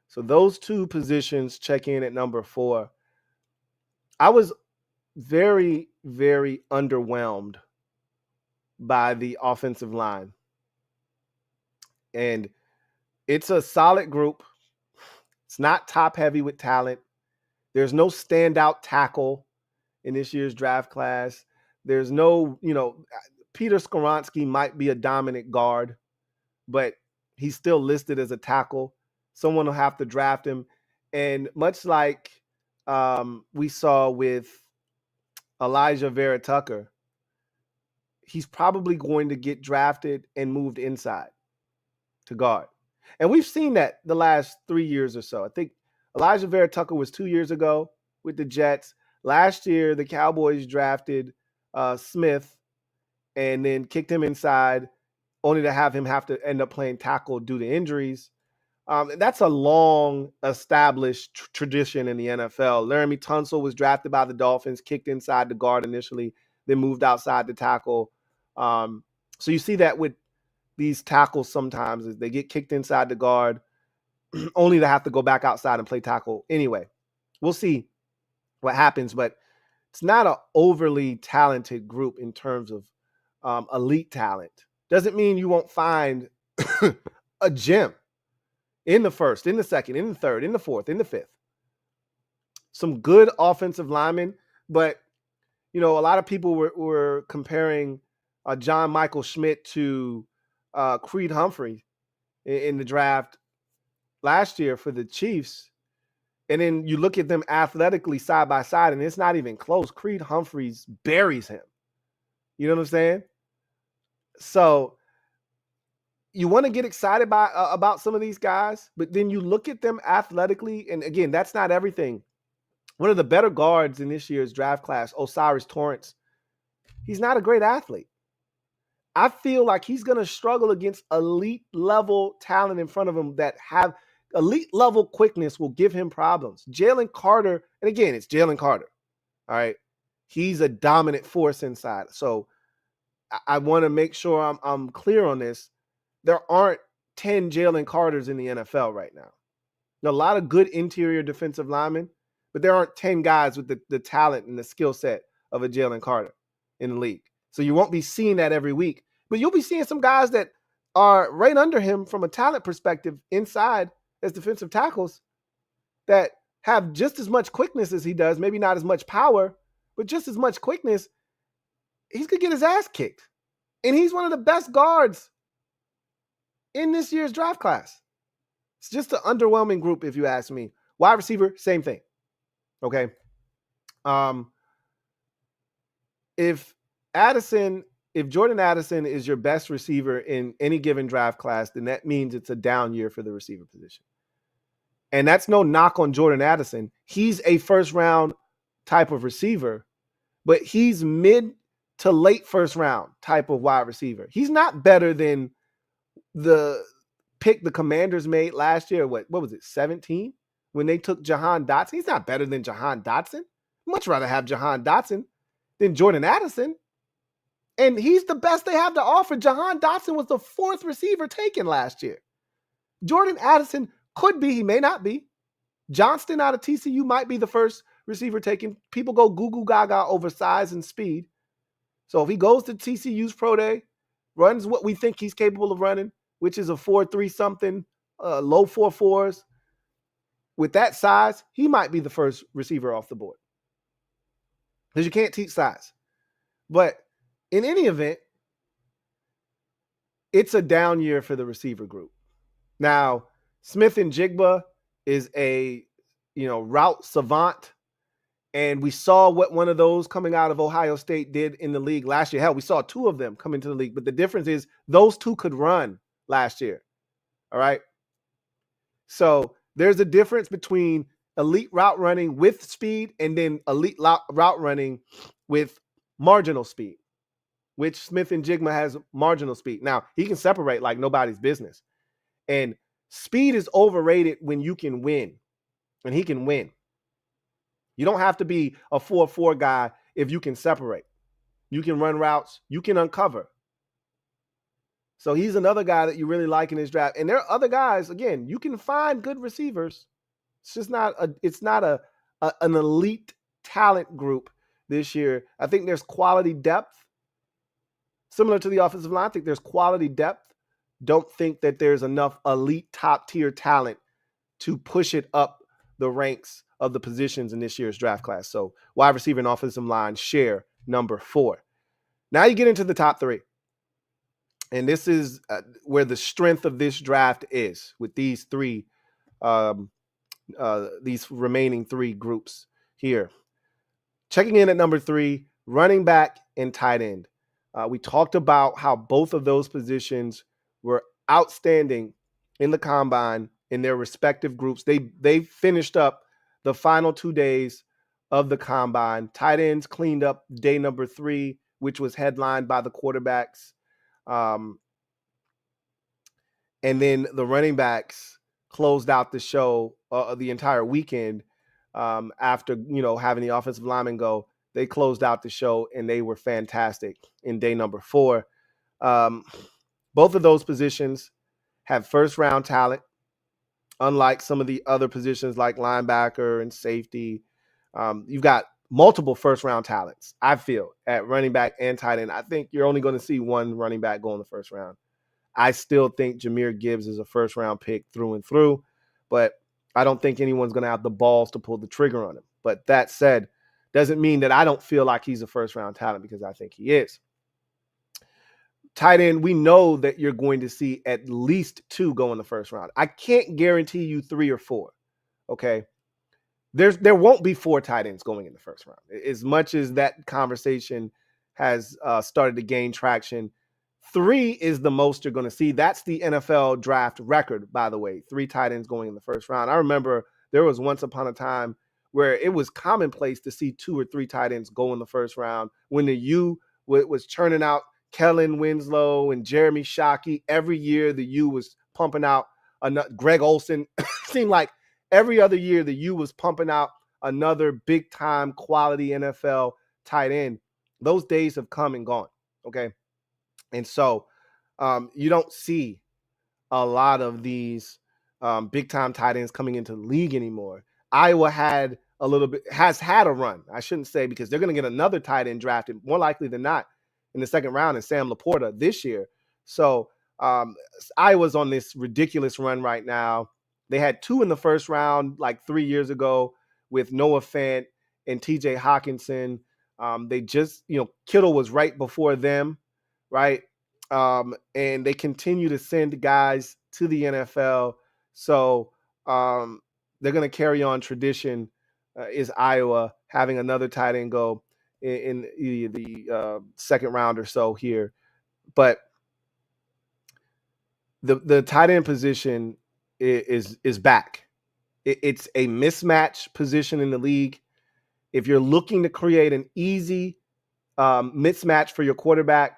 So those two positions check in at number 4. I was very, very underwhelmed by the offensive line. And it's a solid group. It's not top heavy with talent. There's no standout tackle in this year's draft class. There's no, Peter Skoronski might be a dominant guard, but he's still listed as a tackle. Someone will have to draft him. And much like we saw with Elijah Vera Tucker, he's probably going to get drafted and moved inside to guard. And we've seen that the last 3 years or so. I think Elijah Vera Tucker was 2 years ago with the Jets. Last year, the Cowboys drafted Smith and then kicked him inside, only to have him have to end up playing tackle due to injuries. That's a long established tradition in the NFL. Laramie Tunsil was drafted by the Dolphins, kicked inside the guard initially, then moved outside the tackle. So you see that with these tackles sometimes, is they get kicked inside the guard only to have to go back outside and play tackle anyway. We'll see what happens, but it's not an overly talented group in terms of elite talent. Doesn't mean you won't find a gem in the first, in the second, in the third, in the fourth, in the fifth. Some good offensive linemen, but a lot of people were comparing John Michael Schmidt to Creed Humphrey in the draft last year for the Chiefs. And then you look at them athletically side by side, and it's not even close. Creed Humphreys buries him. You know what I'm saying? So you want to get excited about some of these guys, but then you look at them athletically, and again, that's not everything. One of the better guards in this year's draft class, Osiris Torrance, he's not a great athlete. I feel like he's going to struggle against elite level talent in front of him that have elite level quickness will give him problems. Jalen Carter, and again, it's Jalen Carter. All right. He's a dominant force inside. So I want to make sure I'm clear on this. There aren't 10 Jalen Carters in the NFL right now. There are a lot of good interior defensive linemen, but there aren't 10 guys with the talent and the skill set of a Jalen Carter in the league. So you won't be seeing that every week, but you'll be seeing some guys that are right under him from a talent perspective inside as defensive tackles that have just as much quickness as he does, maybe not as much power, but just as much quickness. He's going to get his ass kicked. And he's one of the best guards in this year's draft class. It's just an underwhelming group, if you ask me. Wide receiver, same thing. Okay. If Addison if Jordan Addison is your best receiver in any given draft class, then that means it's a down year for the receiver position. And that's no knock on Jordan Addison. He's a first round type of receiver, but he's mid to late first round type of wide receiver. He's not better than the pick the Commanders made last year. What was it, 17? When they took Jahan Dotson. He's not better than Jahan Dotson. Much rather have Jahan Dotson than Jordan Addison. And he's the best they have to offer. Jahan Dotson was the 4th receiver taken last year. Jordan Addison could be, he may not be. Johnston out of TCU might be the first receiver taken. People go goo gaga over size and speed. So if he goes to TCU's pro day, runs what we think he's capable of running, which is a 4.3 something, low 4.4s, with that size, he might be the first receiver off the board. Because you can't teach size. But in any event, it's a down year for the receiver group. Now, Smith and Jigba is a, route savant. And we saw what one of those coming out of Ohio State did in the league last year. Hell, we saw 2 of them come into the league. But the difference is those 2 could run last year. All right. So there's a difference between elite route running with speed and then elite route running with marginal speed, which Smith and Jigma has marginal speed. Now, he can separate like nobody's business. And speed is overrated when you can win. And he can win. You don't have to be a 4.4 guy if you can separate. You can run routes. You can uncover. So he's another guy that you really like in this draft. And there are other guys, again, you can find good receivers. It's just not an elite talent group this year. I think there's quality depth. Similar to the offensive line, I think there's quality depth. Don't think that there's enough elite top tier talent to push it up the ranks of the positions in this year's draft class. So wide receiver and offensive line share number 4. Now you get into the top 3. And this is where the strength of this draft is with these remaining 3 groups here. Checking in at number 3, running back and tight end. We talked about how both of those positions were outstanding in the combine in their respective groups. They finished up the final 2 days of the combine. Tight ends cleaned up day number 3, which was headlined by the quarterbacks. And then the running backs closed out the show the entire weekend after, having the offensive linemen go. They closed out the show, and they were fantastic in day number 4. Both of those positions have first-round talent, unlike some of the other positions like linebacker and safety. You've got multiple first-round talents, I feel, at running back and tight end. I think you're only going to see one running back go in the first round. I still think Jahmyr Gibbs is a first-round pick through and through, but I don't think anyone's going to have the balls to pull the trigger on him. But that said, doesn't mean that I don't feel like he's a first-round talent, because I think he is. Tight end, we know that you're going to see at least 2 go in the first round. I can't guarantee you 3 or 4, okay? There won't be 4 tight ends going in the first round. As much as that conversation has started to gain traction, 3 is the most you're going to see. That's the NFL draft record, by the way, 3 tight ends going in the first round. I remember there was once upon a time where it was commonplace to see 2 or 3 tight ends go in the first round when the U was churning out Kellen Winslow and Jeremy Shockey. Every year the U was pumping out Greg Olsen. Seemed like every other year the U was pumping out another big-time quality NFL tight end. Those days have come and gone, okay? And so you don't see a lot of these big-time tight ends coming into the league anymore. Iowa has had a run, I shouldn't say, because they're going to get another tight end drafted, more likely than not, in the second round, in Sam Laporta this year. So Iowa's on this ridiculous run right now. They had 2 in the first round like 3 years ago with Noah Fant and TJ Hawkinson. They just, Kittle was right before them, right? And they continue to send guys to the NFL. So they're going to carry on tradition, is Iowa having another tight end go. in the second round or so here. But the tight end position is back. It's a mismatch position in the league. If you're looking to create an easy mismatch for your quarterback,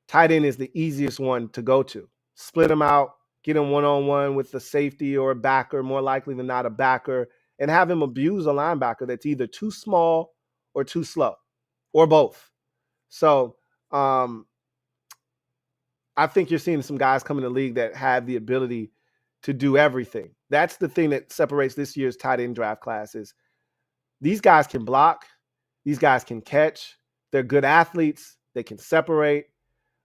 tight end is the easiest one to go to. Split them out, get him one-on-one with the safety or a backer, more likely than not a backer, and have him abuse a linebacker that's either too small or too slow, or both. So I think you're seeing some guys come in the league that have the ability to do everything. That's the thing that separates this year's tight end draft classes. These guys can block. These guys can catch. They're good athletes. They can separate.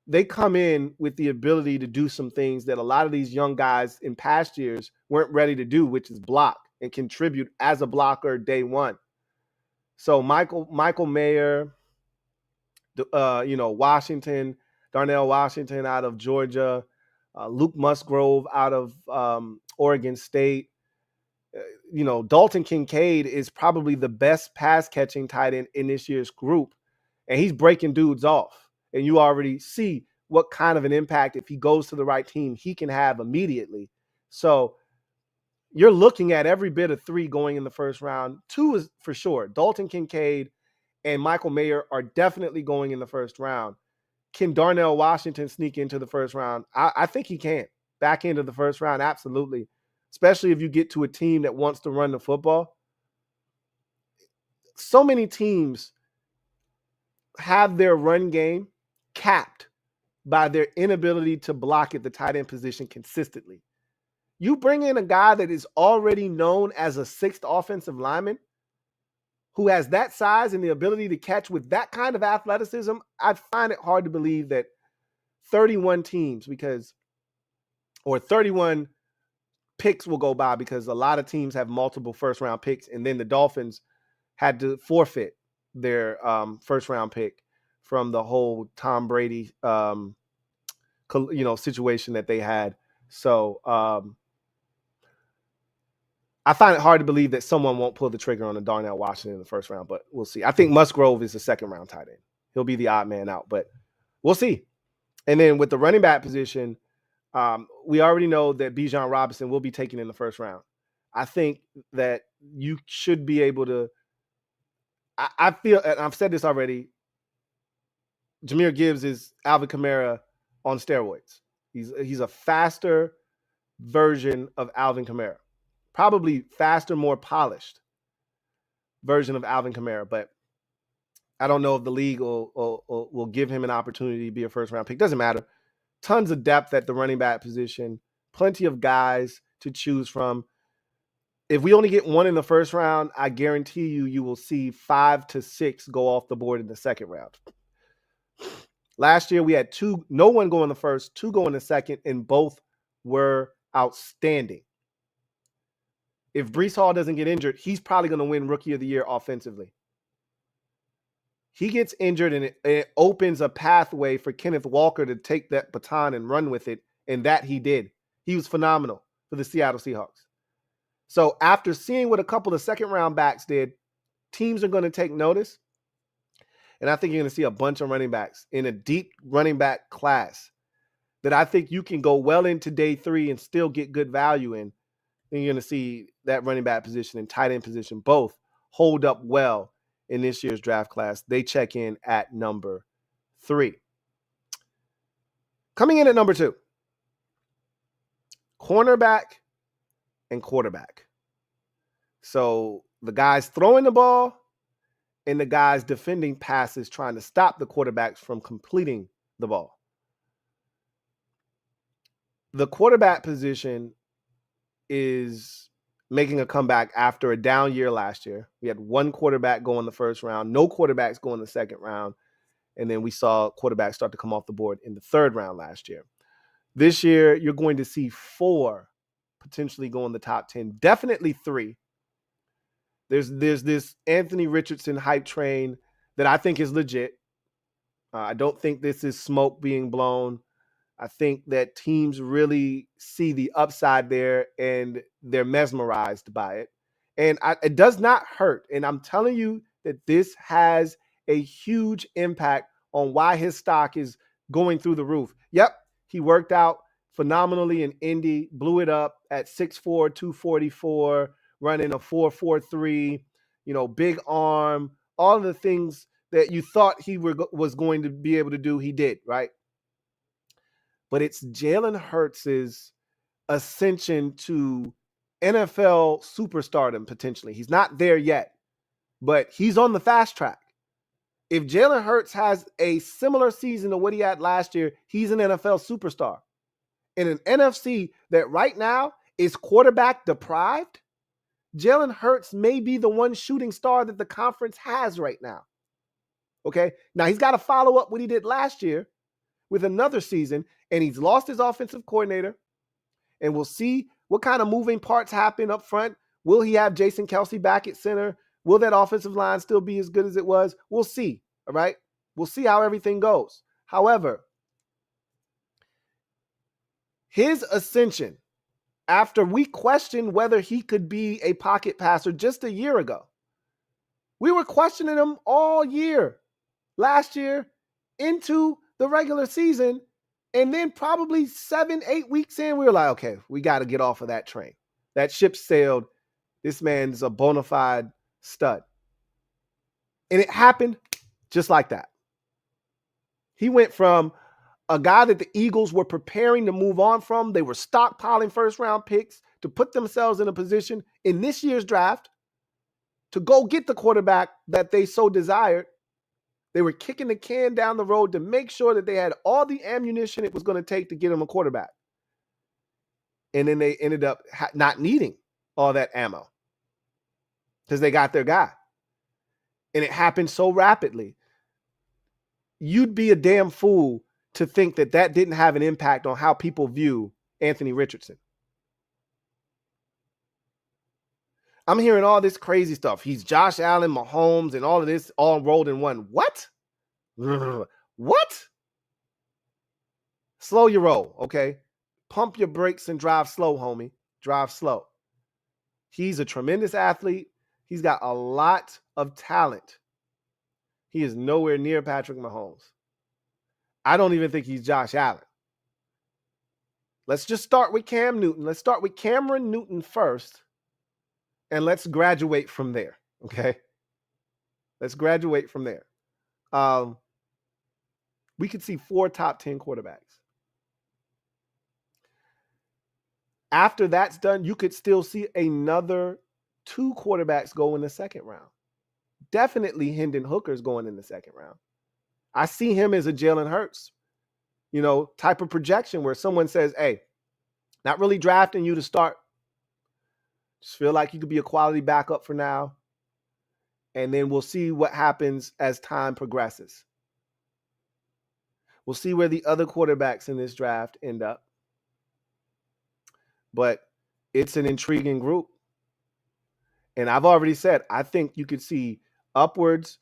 They come in with the ability to do some things that a lot of these young guys in past years weren't ready to do, which is block and contribute as a blocker day one. So Michael Mayer, Washington, Darnell Washington out of Georgia, Luke Musgrove out of Oregon State. Dalton Kincaid is probably the best pass catching tight end in this year's group, and he's breaking dudes off. And you already see what kind of an impact, if he goes to the right team, he can have immediately. So you're looking at every bit of 3 going in the first round. 2 is for sure. Dalton Kincaid and Michael Mayer are definitely going in the first round. Can Darnell Washington sneak into the first round? I think he can. Back into the first round, absolutely. Especially if you get to a team that wants to run the football. So many teams have their run game capped by their inability to block at the tight end position consistently. You bring in a guy that is already known as a 6th offensive lineman who has that size and the ability to catch with that kind of athleticism. I find it hard to believe that 31 teams or 31 picks will go by, because a lot of teams have multiple first round picks, and then the Dolphins had to forfeit their first round pick from the whole Tom Brady situation that they had. So I find it hard to believe that someone won't pull the trigger on a Darnell Washington in the first round, but we'll see. I think Musgrove is a second round tight end. He'll be the odd man out, but we'll see. And then with the running back position, we already know that Bijan Robinson will be taken in the first round. I think that you should be able to. I feel, and I've said this already, Jahmyr Gibbs is Alvin Kamara on steroids. He's a faster version of Alvin Kamara. Probably faster, more polished version of Alvin Kamara, but I don't know if the league will give him an opportunity to be a first-round pick. Doesn't matter. Tons of depth at the running back position. Plenty of guys to choose from. If we only get 1 in the first round, I guarantee you will see 5 to 6 go off the board in the second round. Last year, we had 2, no one go in the first, 2 go in the second, and both were outstanding. If Breece Hall doesn't get injured, he's probably going to win Rookie of the Year offensively. He gets injured, and it opens a pathway for Kenneth Walker to take that baton and run with it, and that he did. He was phenomenal for the Seattle Seahawks. So after seeing what a couple of second-round backs did, teams are going to take notice, and I think you're going to see a bunch of running backs in a deep running back class that I think you can go well into day 3 and still get good value in. And you're going to see that running back position and tight end position both hold up well in this year's draft class. They check in at number 3. Coming in at number 2, cornerback and quarterback. So the guys throwing the ball and the guys defending passes, trying to stop the quarterbacks from completing the ball. The quarterback position is making a comeback after a down year last year. We had 1 quarterback go in the first round, no quarterbacks go in the second round, and then we saw quarterbacks start to come off the board in the third round last year. This year, you're going to see 4 potentially go in the top 10, definitely 3. There's this Anthony Richardson hype train that I think is legit. I don't think this is smoke being blown. I think that teams really see the upside there and they're mesmerized by it. And it does not hurt. And I'm telling you that this has a huge impact on why his stock is going through the roof. Yep, he worked out phenomenally in Indy, blew it up at 6'4", 244, running a 4.43, big arm, all of the things that you thought he was going to be able to do, he did, right? But it's Jalen Hurts' ascension to NFL superstardom potentially. He's not there yet, but he's on the fast track. If Jalen Hurts has a similar season to what he had last year, he's an NFL superstar. In an NFC that right now is quarterback deprived, Jalen Hurts may be the one shooting star that the conference has right now. Okay? Now, he's got to follow up what he did last year with another season, and he's lost his offensive coordinator, and we'll see what kind of moving parts happen up front. Will he have Jason Kelce back at center? Will that offensive line still be as good as it was? We'll see, all right? We'll see how everything goes. However, his ascension, after we questioned whether he could be a pocket passer just a year ago, we were questioning him all year, last year, into the regular season, and then probably 7-8 weeks in, we were like, okay, we got to get off of that train. That ship sailed. This man's a bona fide stud. And it happened just like that. He went from a guy that the Eagles were preparing to move on from. They were stockpiling first-round picks to put themselves in a position in this year's draft to go get the quarterback that they so desired. They were kicking the can down the road to make sure that they had all the ammunition it was going to take to get him a quarterback. And then they ended up not needing all that ammo because they got their guy. And it happened so rapidly. You'd be a damn fool to think that that didn't have an impact on how people view Anthony Richardson. I'm hearing all this crazy stuff. He's Josh Allen, Mahomes, and all of this all rolled in one. What? What? Slow your roll, okay? Pump your brakes and drive slow, homie. Drive slow. He's a tremendous athlete. He's got a lot of talent. He is nowhere near Patrick Mahomes. I don't even think he's Josh Allen. Let's just start with Cam Newton. Let's start with Cameron Newton first, and let's graduate from there, okay? Let's graduate from there. We could see 4 top 10 quarterbacks. After that's done, you could still see another 2 quarterbacks go in the second round. Definitely Hendon Hooker's going in the second round. I see him as a Jalen Hurts, type of projection where someone says, hey, not really drafting you to start. Just feel like you could be a quality backup for now. And then we'll see what happens as time progresses. We'll see where the other quarterbacks in this draft end up. But it's an intriguing group. And I've already said, I think you could see upwards.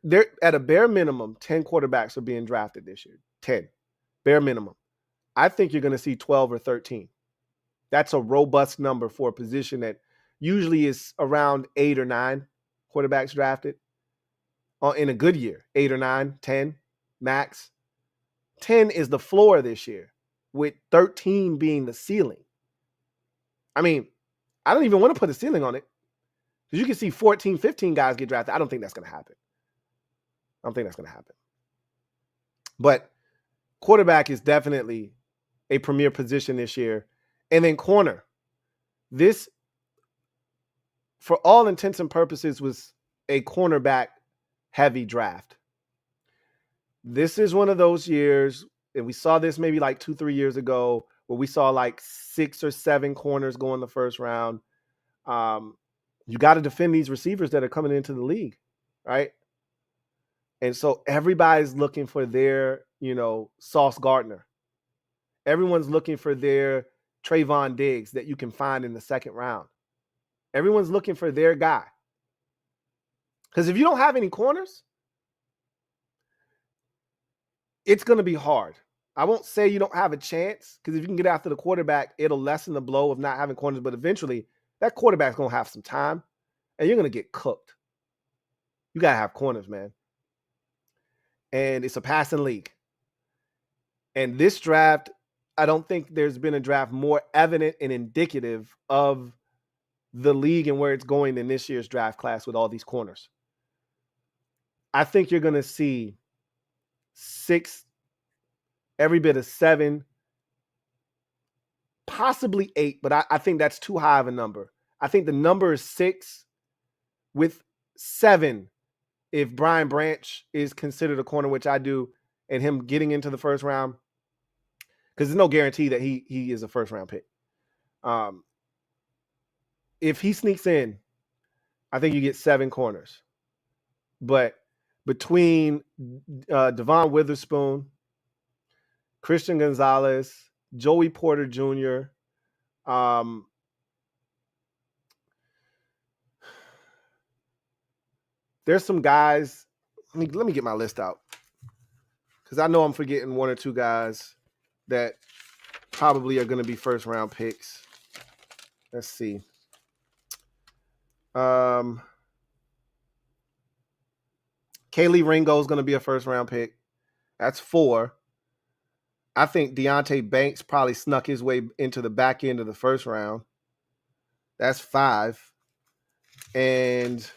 They're at a bare minimum, 10 quarterbacks are being drafted this year. 10. Bare minimum. I think you're going to see 12 or 13. That's a robust number for a position that usually is around 8 or 9 quarterbacks drafted. In a good year, 8 or 9, 10 max. 10 is the floor this year, with 13 being the ceiling. I mean, I don't even want to put a ceiling on it. Because you can see 14, 15 guys get drafted. I don't think that's going to happen. But quarterback is definitely a premier position this year. And then corner. This, for all intents and purposes, was a cornerback-heavy draft. This is one of those years, and we saw this maybe like 2-3 years ago, where we saw like 6 or 7 corners go in the first round. You got to defend these receivers that are coming into the league, right? And so everybody's looking for their, Sauce Gardner. Everyone's looking for their Trayvon Diggs that you can find in the second round. Everyone's looking for their guy. Because if you don't have any corners, it's going to be hard. I won't say you don't have a chance, because if you can get after the quarterback, it'll lessen the blow of not having corners. But eventually, that quarterback's going to have some time, and you're going to get cooked. You got to have corners, man. and it's a passing league. And this draft, I don't think there's been a draft more evident and indicative of the league and where it's going than this year's draft class with all these corners. I think you're going to see 6, every bit of 7, possibly 8, but I think that's too high of a number. I think the number is 6 with 7 if Brian Branch is considered a corner, which I do, and him getting into the first round, because there's no guarantee that he is a first round pick. If he sneaks in, I think you get 7 corners. But between Devon Witherspoon, Christian Gonzalez, Joey Porter Jr., there's some guys. Let me get my list out, because I know I'm forgetting 1 or 2 guys that probably are going to be first round picks. Let's see. Kaylee Ringo is going to be a first round pick. That's 4. I think Deonte Banks probably snuck his way into the back end of the first round. That's 5. And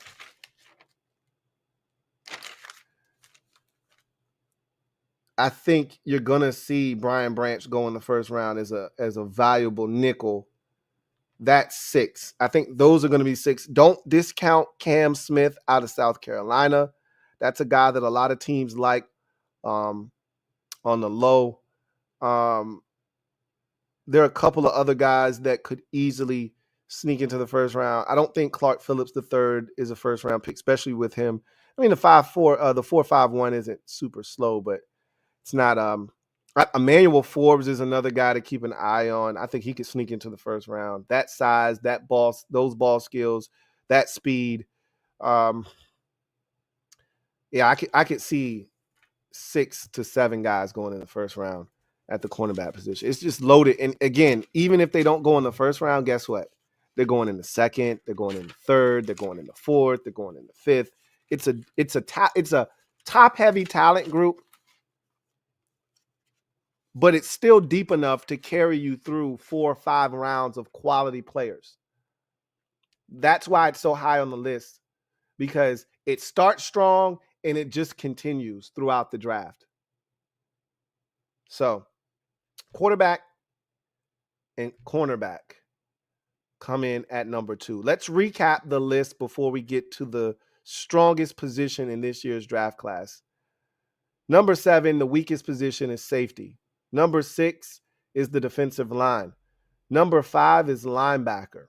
I think you're going to see Brian Branch go in the first round as a valuable nickel. That's 6. I think those are going to be 6. Don't discount Cam Smith out of South Carolina. That's a guy that a lot of teams like on the low. There are a couple of other guys that could easily sneak into the first round. I don't think Clark Phillips III is a first round pick, especially with him. I mean, the 5'4", the 4.51 isn't super slow, but it's not. Emmanuel Forbes is another guy to keep an eye on. I think he could sneak into the first round. That size, that ball, those ball skills, that speed. Yeah, I could see 6 to 7 guys going in the first round at the cornerback position. It's just loaded. And again, even if they don't go in the first round, guess what? They're going in the second. They're going in the third. They're going in the fourth. They're going in the fifth. It's a top heavy talent group, but it's still deep enough to carry you through 4 or 5 rounds of quality players. That's why it's so high on the list, because it starts strong and it just continues throughout the draft. So, quarterback and cornerback come in at number 2. Let's recap the list before we get to the strongest position in this year's draft class. Number 7, the weakest position, is safety. Number 6 is the defensive line. Number 5 is linebacker.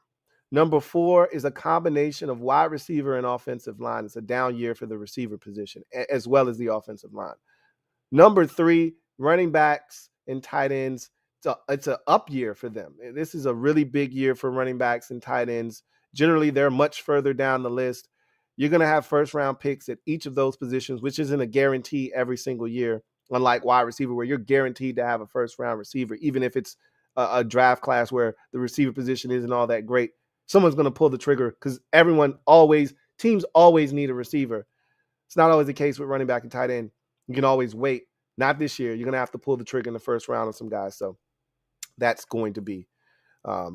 Number 4 is a combination of wide receiver and offensive line. It's a down year for the receiver position, as well as the offensive line. Number 3, running backs and tight ends. It's an up year for them. This is a really big year for running backs and tight ends. Generally, they're much further down the list. You're going to have first-round picks at each of those positions, which isn't a guarantee every single year, unlike wide receiver, where you're guaranteed to have a first-round receiver, even if it's a draft class where the receiver position isn't all that great. Someone's going to pull the trigger, because teams always need a receiver. It's not always the case with running back and tight end. You can always wait. Not this year. You're going to have to pull the trigger in the first round on some guys. So that's going to be a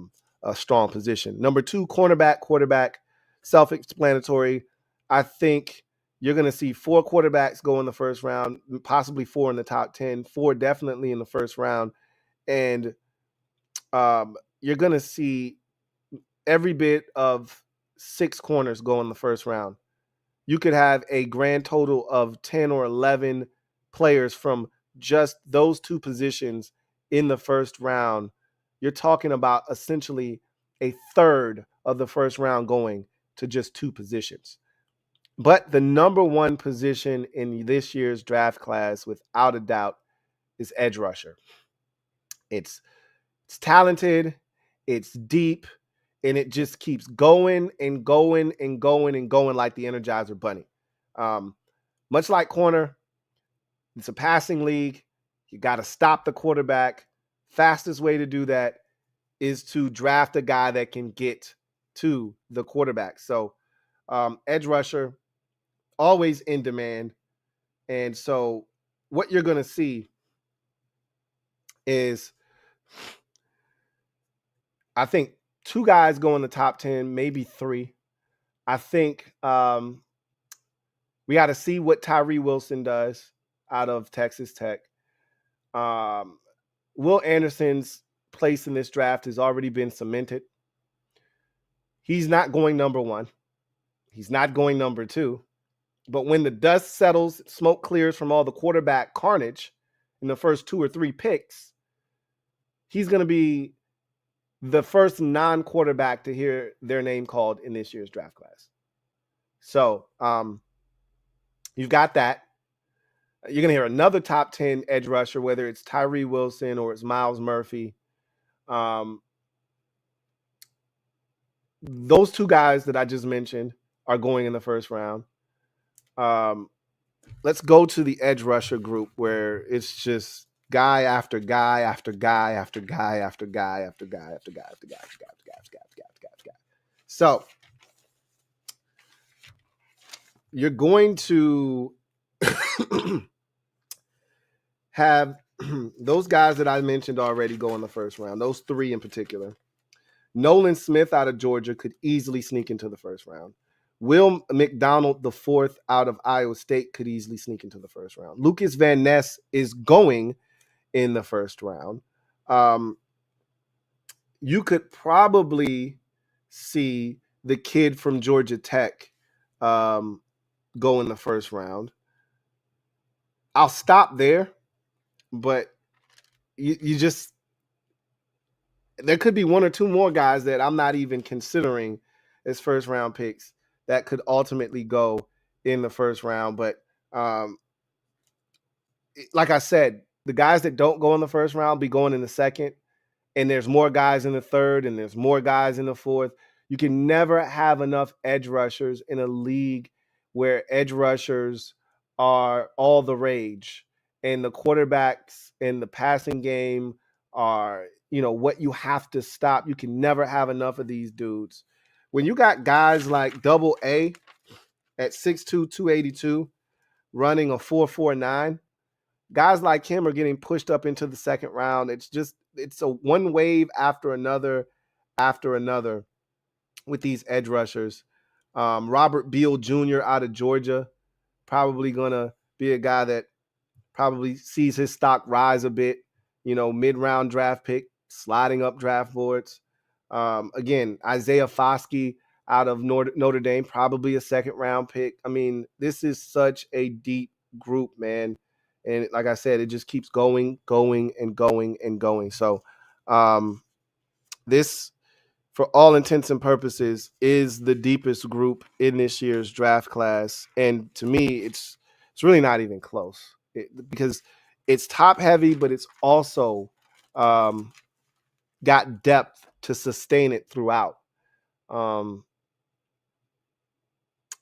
strong position. Number 2, cornerback, quarterback, self-explanatory. I think you're going to see 4 quarterbacks go in the first round, possibly 4 in the top 10, 4 definitely in the first round. And you're going to see every bit of 6 corners go in the first round. You could have a grand total of 10 or 11 players from just those 2 positions in the first round. You're talking about essentially a third of the first round going to just 2 positions. But the number 1 position in this year's draft class, without a doubt, is edge rusher. It's talented, it's deep, and it just keeps going and going and going and going like the Energizer Bunny. Much like corner, it's a passing league. You got to stop the quarterback. Fastest way to do that is to draft a guy that can get to the quarterback. So edge rusher, always in demand. And so what you're going to see is, I think 2 guys go in the top 10, maybe 3. I think we got to see what Tyree Wilson does out of Texas Tech. Will Anderson's place in this draft has already been cemented. He's not going number 1. He's not going number 2. But when the dust settles, smoke clears from all the quarterback carnage in the first 2 or 3 picks, he's going to be the first non-quarterback to hear their name called in this year's draft class. So you've got that. You're going to hear another top 10 edge rusher, whether it's Tyree Wilson or it's Myles Murphy. Those 2 guys that I just mentioned are going in the first round. Let's go to the edge rusher group, where it's just guy after guy after guy after guy after guy after guy after guy after guy after guy after guy after guy after guy after guy. So you're going to have those guys that I mentioned already go in the first round, those 3 in particular. Nolan Smith out of Georgia could easily sneak into the first round. Will McDonald, the 4th out of Iowa State, could easily sneak into the first round. Lucas Van Ness is going in the first round. You could probably see the kid from Georgia Tech go in the first round. I'll stop there, but you just, there could be 1 or 2 more guys that I'm not even considering as first round picks that could ultimately go in the first round. But like I said, the guys that don't go in the first round be going in the second, and there's more guys in the third, and there's more guys in the fourth. You can never have enough edge rushers in a league where edge rushers are all the rage, and the quarterbacks in the passing game are, what you have to stop. You can never have enough of these dudes. When you got guys like Double A at 6'2", 282, running a 4.49, guys like him are getting pushed up into the second round. It's a one wave after another with these edge rushers. Robert Beal Jr. out of Georgia, probably going to be a guy that probably sees his stock rise a bit, mid-round draft pick, sliding up draft boards. Again, Isaiah Foskey out of Notre Dame, probably a second-round pick. I mean, this is such a deep group, man. And like I said, it just keeps going, and going, and going. So this, for all intents and purposes, is the deepest group in this year's draft class. And to me, it's really not even close, because it's top heavy, but it's also got depth to sustain it throughout.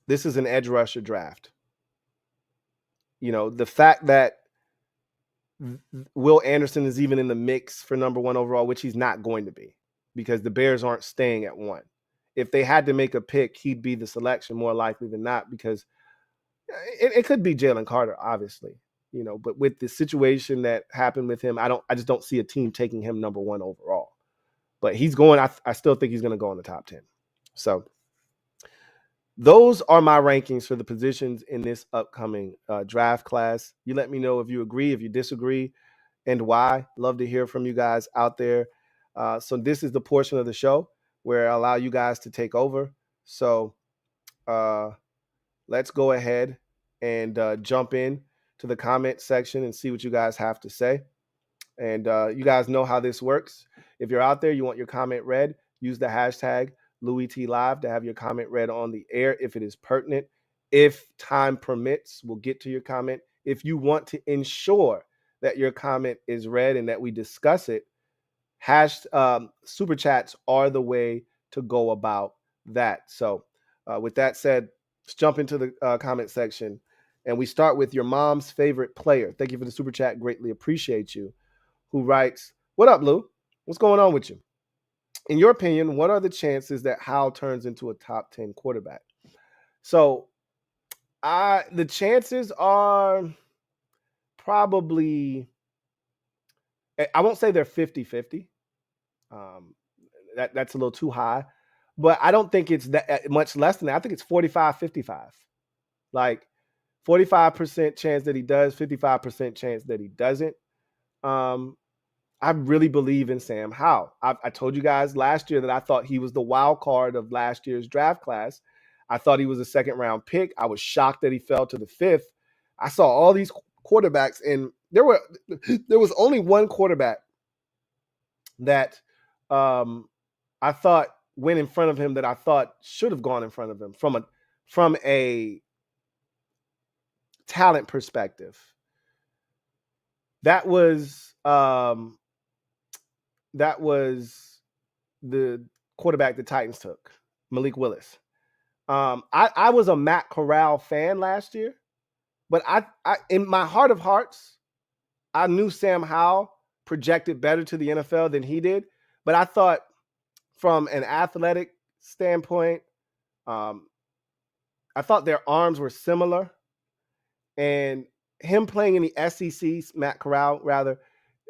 This is an edge rusher draft. The fact that Will Anderson is even in the mix for number 1 overall, which he's not going to be, because the Bears aren't staying at 1. If they had to make a pick, he'd be the selection more likely than not, because it could be Jalen Carter, obviously, but with the situation that happened with him, I just don't see a team taking him number 1 overall. But he's going, I still think he's going to go in the top 10. So those are my rankings for the positions in this upcoming draft class. You let me know if you agree, if you disagree, and why. Love to hear from you guys out there. So this is the portion of the show where I allow you guys to take over. So let's go ahead and jump in to the comment section and see what you guys have to say. And you guys know how this works. If you're out there, you want your comment read, use the hashtag LouieTLive to have your comment read on the air if it is pertinent. If time permits, we'll get to your comment. If you want to ensure that your comment is read and that we discuss it, super chats are the way to go about that. So with that said, let's jump into the comment section. And we start with your mom's favorite player. Thank you for the super chat. Greatly appreciate you. Who writes, "What up, Lou? What's going on with you? In your opinion, what are the chances that Howell turns into a top 10 quarterback?" So The chances are probably, I won't say they're 50-50. Um, that's a little too high, but I don't think it's that much less than that. I think it's 45-55. Like 45% chance that he does, 55% chance that he doesn't. I really believe in Sam Howell. I told you guys last year that I thought he was the wild card of last year's draft class. I thought he was a second round pick. I was shocked that he fell to the fifth. I saw all these quarterbacks, and there was only one quarterback that I thought went in front of him that I thought should have gone in front of him from a talent perspective. That was the quarterback the Titans took, Malik Willis. I was a Matt Corral fan last year, but I in my heart of hearts, I knew Sam Howell projected better to the NFL than he did. But I thought from an athletic standpoint, I thought their arms were similar. And him playing in the SEC, Matt Corral, rather,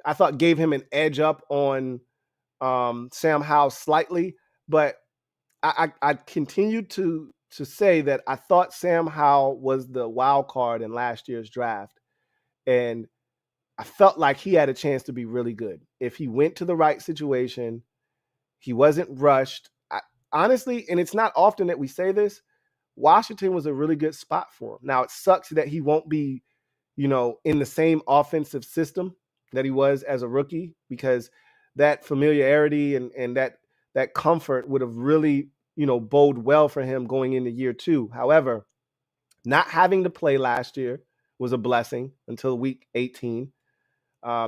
I thought gave him an edge up on Sam Howell slightly. But I continued to say that I thought Sam Howell was the wild card in last year's draft. And I felt like he had a chance to be really good. If he went to the right situation, he wasn't rushed. Honestly, and it's not often that we say this, Washington was a really good spot for him. Now, it sucks that he won't be, in the same offensive system that he was as a rookie, because that familiarity and that comfort would have really, bode well for him going into year two. However, not having to play last year was a blessing until week 18.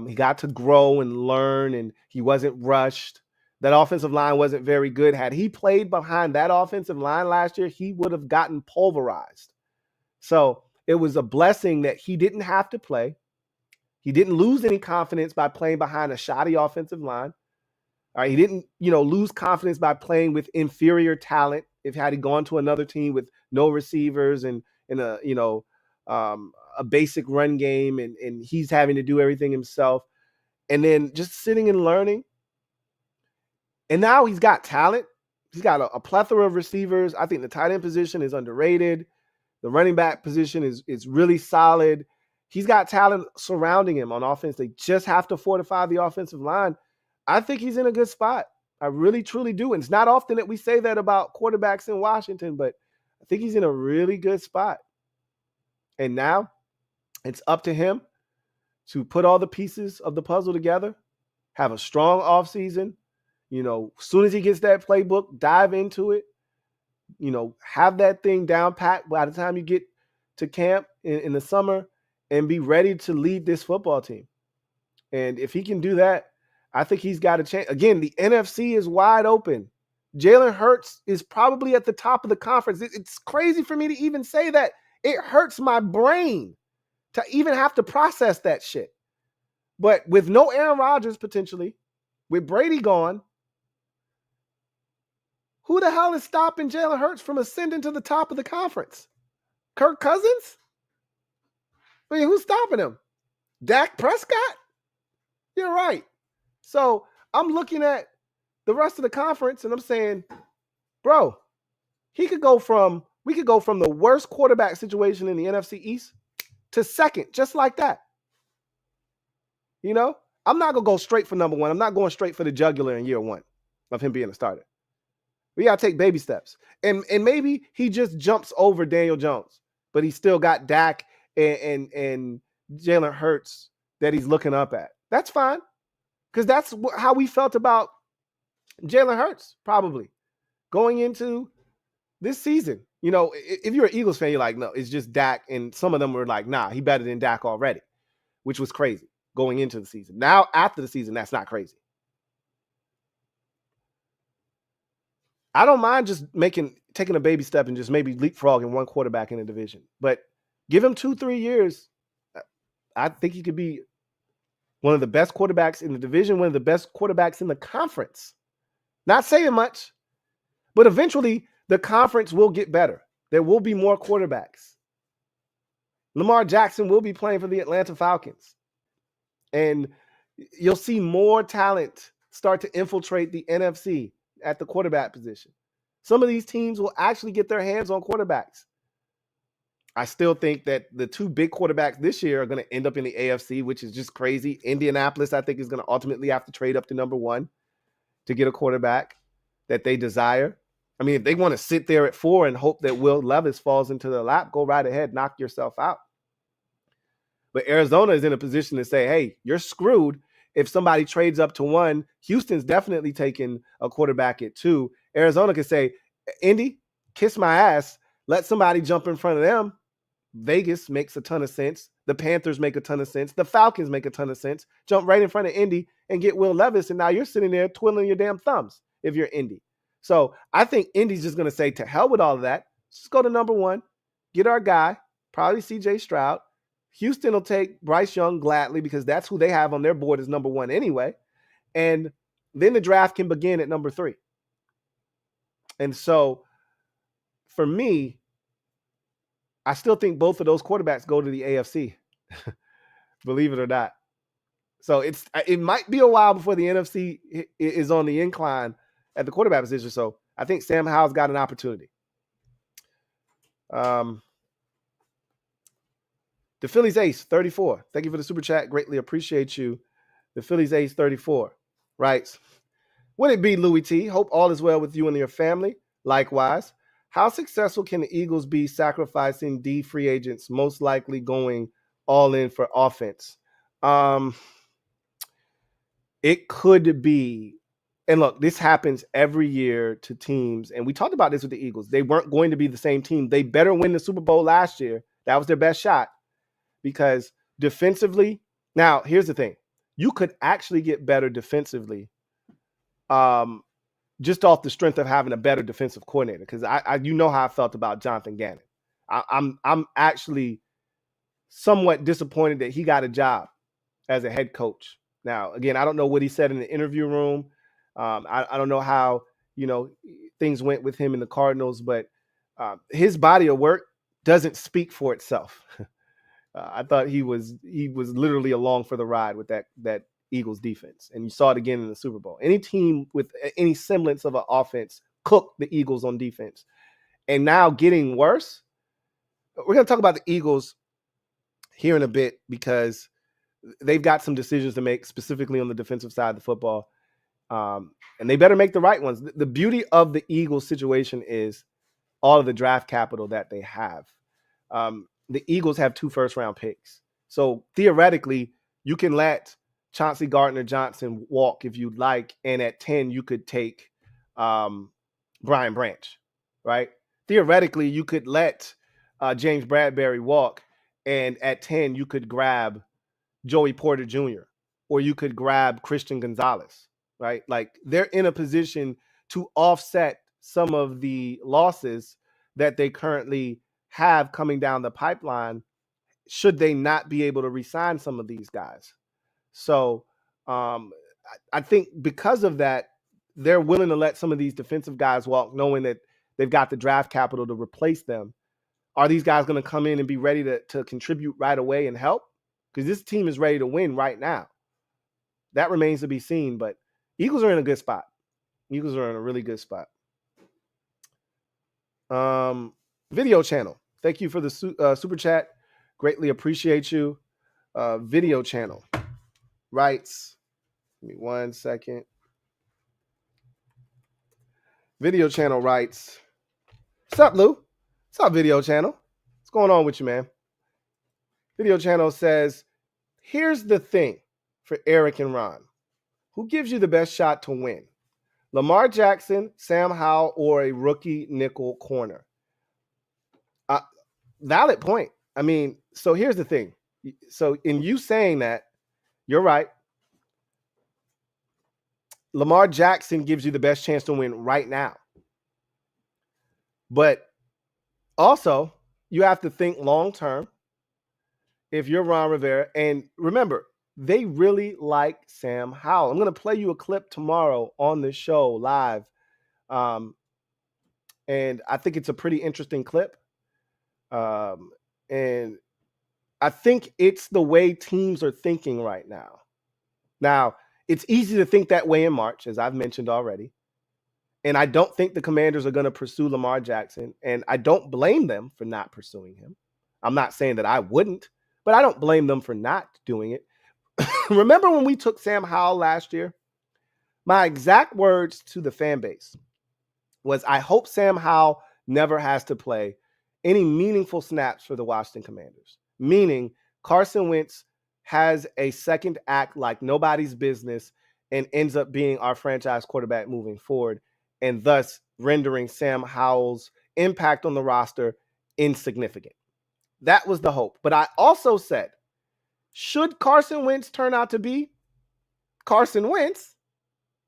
He got to grow and learn, and he wasn't rushed. That offensive line wasn't very good. Had he played behind that offensive line last year, he would have gotten pulverized. So it was a blessing that he didn't have to play. He didn't lose any confidence by playing behind a shoddy offensive line. All right, he didn't, lose confidence by playing with inferior talent. If had he gone to another team with no receivers and a basic run game, and he's having to do everything himself, and then just sitting and learning. And now he's got talent. He's got a plethora of receivers. I think the tight end position is underrated. The running back position is really solid. He's got talent surrounding him on offense. They just have to fortify the offensive line. I think he's in a good spot. I really, truly do. And it's not often that we say that about quarterbacks in Washington, but I think he's in a really good spot. And now it's up to him to put all the pieces of the puzzle together, have a strong offseason. As soon as he gets that playbook, dive into it, have that thing down pat by the time you get to camp in the summer, and be ready to lead this football team. And if he can do that, I think he's got a chance. Again, the NFC is wide open. Jalen Hurts is probably at the top of the conference. It's crazy for me to even say that. It hurts my brain to even have to process that shit. But with no Aaron Rodgers potentially, with Brady gone, who the hell is stopping Jalen Hurts from ascending to the top of the conference? Kirk Cousins? I mean, who's stopping him? Dak Prescott? You're right. So I'm looking at the rest of the conference and I'm saying, bro, we could go from the worst quarterback situation in the NFC East to second, just like that. I'm not going to go straight for number one. I'm not going straight for the jugular in year one of him being a starter. We got to take baby steps. And maybe he just jumps over Daniel Jones, but he still got Dak and Jalen Hurts that he's looking up at. That's fine, because that's how we felt about Jalen Hurts probably going into this season. If you're an Eagles fan, you're like, no, it's just Dak. And some of them were like, nah, he better than Dak already, which was crazy going into the season. Now, after the season, that's not crazy. I don't mind just taking a baby step and just maybe leapfrogging one quarterback in a division. But give him 2-3 years. I think he could be one of the best quarterbacks in the division, one of the best quarterbacks in the conference. Not saying much, but eventually the conference will get better. There will be more quarterbacks. Lamar Jackson will be playing for the Atlanta Falcons. And you'll see more talent start to infiltrate the NFC at the quarterback position. Some of these teams will actually get their hands on quarterbacks. I still think that the two big quarterbacks this year are going to end up in the AFC, which is just crazy. Indianapolis, I think, is going to ultimately have to trade up to number 1 to get a quarterback that they desire. I mean, if they want to sit there at 4 and hope that Will Levis falls into their lap, go right ahead, knock yourself out. But Arizona is in a position to say, hey, you're screwed if somebody trades up to 1. Houston's definitely taking a quarterback at 2. Arizona can say, Indy, kiss my ass. Let somebody jump in front of them. Vegas makes a ton of sense. The Panthers make a ton of sense. The Falcons make a ton of sense. Jump right in front of Indy and get Will Levis, and now you're sitting there twiddling your damn thumbs if you're Indy. So I think Indy's just going to say, to hell with all of that. Just go to number 1, get our guy, probably CJ Stroud. Houston will take Bryce Young gladly because that's who they have on their board as number 1 anyway. And then the draft can begin at number 3. And so for me, I still think both of those quarterbacks go to the AFC, believe it or not. So it might be a while before the NFC is on the incline at the quarterback position. So I think Sam Howell's got an opportunity. The Phillies Ace 34. Thank you for the super chat. Greatly appreciate you. The Phillies Ace 34 writes, would it be Louie T? Hope all is well with you and your family. Likewise. How successful can the Eagles be sacrificing D free agents, most likely going all in for offense? It could be, and look, this happens every year to teams, and we talked about this with the Eagles. They weren't going to be the same team. They better win the Super Bowl last year. That was their best shot because defensively, now here's the thing. You could actually get better defensively just off the strength of having a better defensive coordinator, because you know how I felt about Jonathan Gannon. I'm actually somewhat disappointed that he got a job as a head coach. Now, again, I don't know what he said in the interview room. I don't know how things went with him in the Cardinals, but his body of work doesn't speak for itself. I thought he was literally along for the ride with that Eagles defense, and you saw it again in the Super Bowl. Any team with any semblance of an offense cooked the Eagles on defense, and now getting worse. We're going to talk about the Eagles here in a bit because they've got some decisions to make specifically on the defensive side of the football, and they better make the right ones. The beauty of the Eagles situation is all of the draft capital that they have. The Eagles have 2 first-round picks, so theoretically, you can let Chauncey Gardner-Johnson walk if you'd like, and at 10 you could take Brian Branch, right? Theoretically, you could let James Bradbury walk, and at 10 you could grab Joey Porter Jr., or you could grab Christian Gonzalez, right? Like, they're in a position to offset some of the losses that they currently have coming down the pipeline should they not be able to re-sign some of these guys. So I think because of that, they're willing to let some of these defensive guys walk, knowing that they've got the draft capital to replace them. Are these guys going to come in and be ready to contribute right away and help? Because this team is ready to win right now. That remains to be seen, but Eagles are in a good spot. Eagles are in a really good spot. Video channel. Thank you for the super chat. Greatly appreciate you. Video channel writes, give me 1 second. Video channel writes, what's up, Lou? What's up, video channel? What's going on with you, man? Video channel says, here's the thing for Eric and Ron. Who gives you the best shot to win? Lamar Jackson, Sam Howell, or a rookie nickel corner? Valid point. I mean, so here's the thing. So in you saying that, you're right. Lamar Jackson gives you the best chance to win right now. But also, you have to think long-term if you're Ron Rivera. And remember, they really like Sam Howell. I'm going to play you a clip tomorrow on the show live. And I think it's a pretty interesting clip. And I think it's the way teams are thinking right now. Now, it's easy to think that way in March, as I've mentioned already. And I don't think the Commanders are going to pursue Lamar Jackson. And I don't blame them for not pursuing him. I'm not saying that I wouldn't, but I don't blame them for not doing it. Remember when we took Sam Howell last year? My exact words to the fan base was, I hope Sam Howell never has to play any meaningful snaps for the Washington Commanders. Meaning Carson Wentz has a second act like nobody's business and ends up being our franchise quarterback moving forward, and thus rendering Sam Howell's impact on the roster insignificant. That was the hope. But I also said, should Carson Wentz turn out to be Carson Wentz,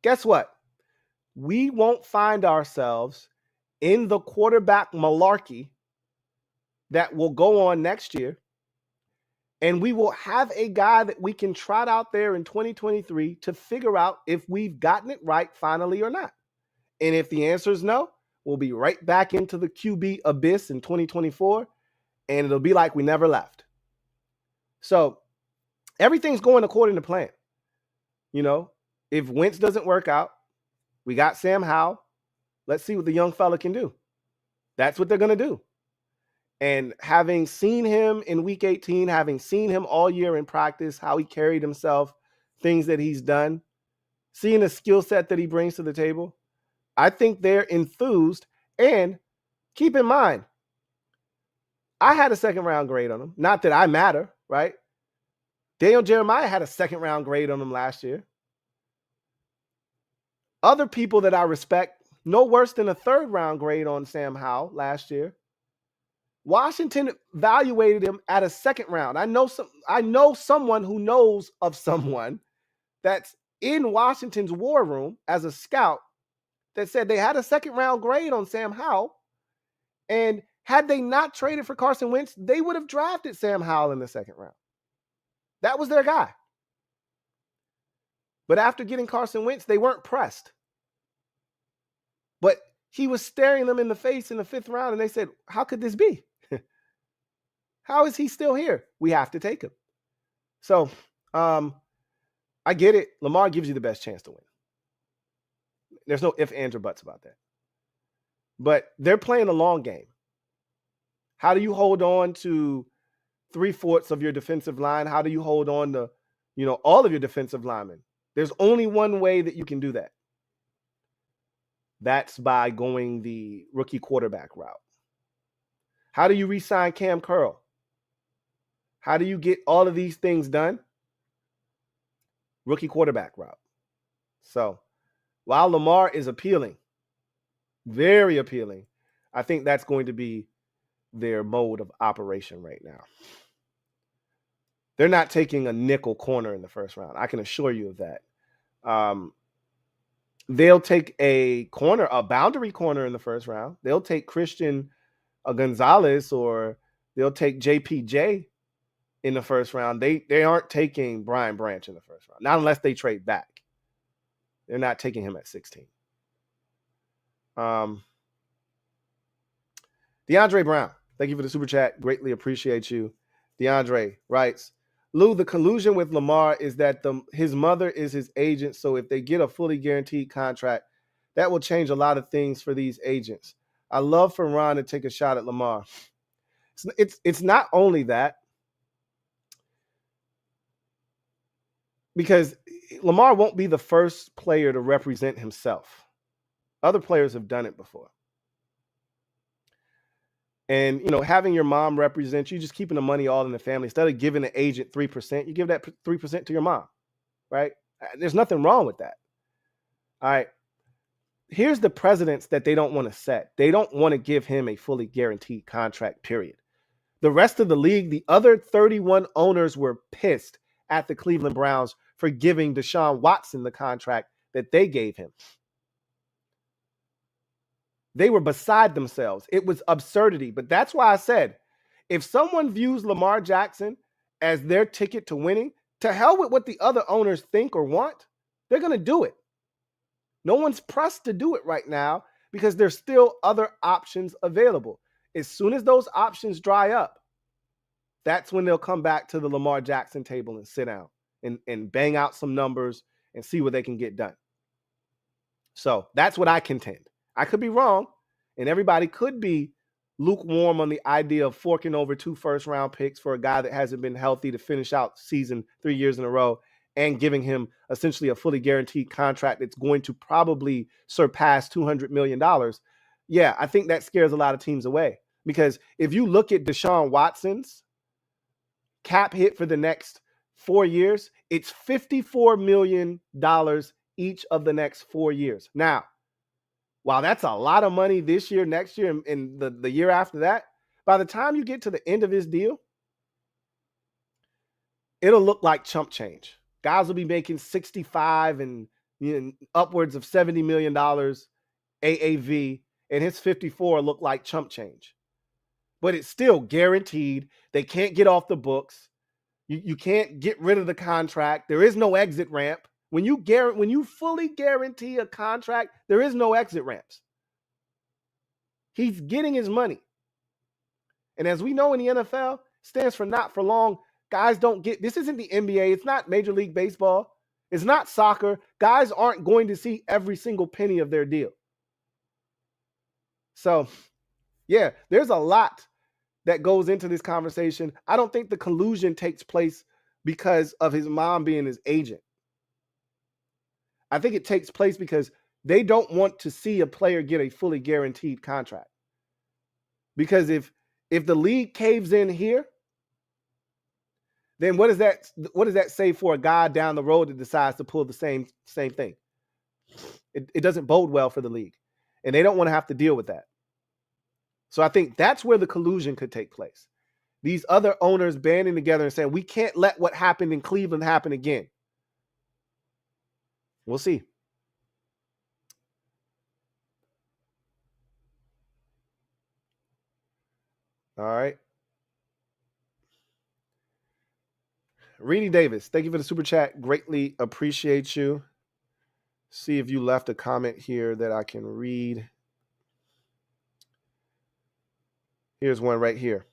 guess what? We won't find ourselves in the quarterback malarkey that will go on next year. And we will have a guy that we can trot out there in 2023 to figure out if we've gotten it right finally or not. And if the answer is no, we'll be right back into the QB abyss in 2024, and it'll be like we never left. So everything's going according to plan. You know, if Wentz doesn't work out, we got Sam Howell. Let's see what the young fella can do. That's what they're going to do. And having seen him in week 18, having seen him all year in practice, how he carried himself, things that he's done, seeing the skill set that he brings to the table, I think they're enthused. And keep in mind, I had a second round grade on him. Not that I matter, right? Daniel Jeremiah had a second round grade on him last year. Other people that I respect, no worse than a third round grade on Sam Howell last year. Washington evaluated him at a second round. I know someone who knows of someone that's in Washington's war room as a scout that said they had a second round grade on Sam Howell. And had they not traded for Carson Wentz, they would have drafted Sam Howell in the second round. That was their guy. But after getting Carson Wentz, they weren't pressed. But he was staring them in the face in the fifth round, and they said, how could this be? How is he still here? We have to take him. So I get it. Lamar gives you the best chance to win. There's no ifs, ands, or buts about that. But they're playing a long game. How do you hold on to 3/4 of your defensive line? How do you hold on to, all of your defensive linemen? There's only one way that you can do that. That's by going the rookie quarterback route. How do you re-sign Cam Curl? How do you get all of these things done? Rookie quarterback route. So while Lamar is appealing, very appealing, I think that's going to be their mode of operation right now. They're not taking a nickel corner in the first round. I can assure you of that. They'll take a boundary corner in the first round. They'll take Christian Gonzalez, or they'll take JPJ in the first round. They aren't taking Brian Branch in the first round, not unless they trade back. They're not taking him at 16. DeAndre Brown, thank you for the super chat. Greatly appreciate you. DeAndre writes, Lou, the collusion with Lamar is that his mother is his agent, so if they get a fully guaranteed contract, that will change a lot of things for these agents. I love for Ron to take a shot at Lamar. It's not only that, because Lamar won't be the first player to represent himself. Other players have done it before. And, having your mom represent you, just keeping the money all in the family. Instead of giving the agent 3%, you give that 3% to your mom, right? There's nothing wrong with that. All right. Here's the precedents that they don't want to set. They don't want to give him a fully guaranteed contract, period. The rest of the league, the other 31 owners were pissed at the Cleveland Browns for giving Deshaun Watson the contract that they gave him. They were beside themselves. It was absurdity. But that's why I said, if someone views Lamar Jackson as their ticket to winning, to hell with what the other owners think or want, they're going to do it. No one's pressed to do it right now because there's still other options available. As soon as those options dry up, that's when they'll come back to the Lamar Jackson table and sit down and bang out some numbers and see what they can get done. So that's what I contend. I could be wrong, and everybody could be lukewarm on the idea of forking over 2 first-round picks for a guy that hasn't been healthy to finish out season 3 years in a row and giving him essentially a fully guaranteed contract that's going to probably surpass $200 million. Yeah, I think that scares a lot of teams away, because if you look at Deshaun Watson's cap hit for the next 4 years, it's $54 million each of the next 4 years. Now, while that's a lot of money this year, next year, and the year after that, by the time you get to the end of his deal, it'll look like chump change. Guys will be making 65 and upwards of $70 million AAV, and his 54 look like chump change. But it's still guaranteed. They can't get off the books. You can't get rid of the contract. There is no exit ramp. When you fully guarantee a contract, there is no exit ramps. He's getting his money. And as we know in the NFL, stands for not for long. Guys don't get, this isn't the NBA. It's not Major League Baseball. It's not soccer. Guys aren't going to see every single penny of their deal. So, yeah, there's a lot that goes into this conversation. I don't think the collusion takes place because of his mom being his agent. I think it takes place because they don't want to see a player get a fully guaranteed contract. Because if the league caves in here, then what does that say for a guy down the road that decides to pull the same thing? It doesn't bode well for the league, and they don't want to have to deal with that. So I think that's where the collusion could take place. These other owners banding together and saying, we can't let what happened in Cleveland happen again. We'll see. All right. Reedy Davis, thank you for the super chat. Greatly appreciate you. See if you left a comment here that I can read. Here's one right here.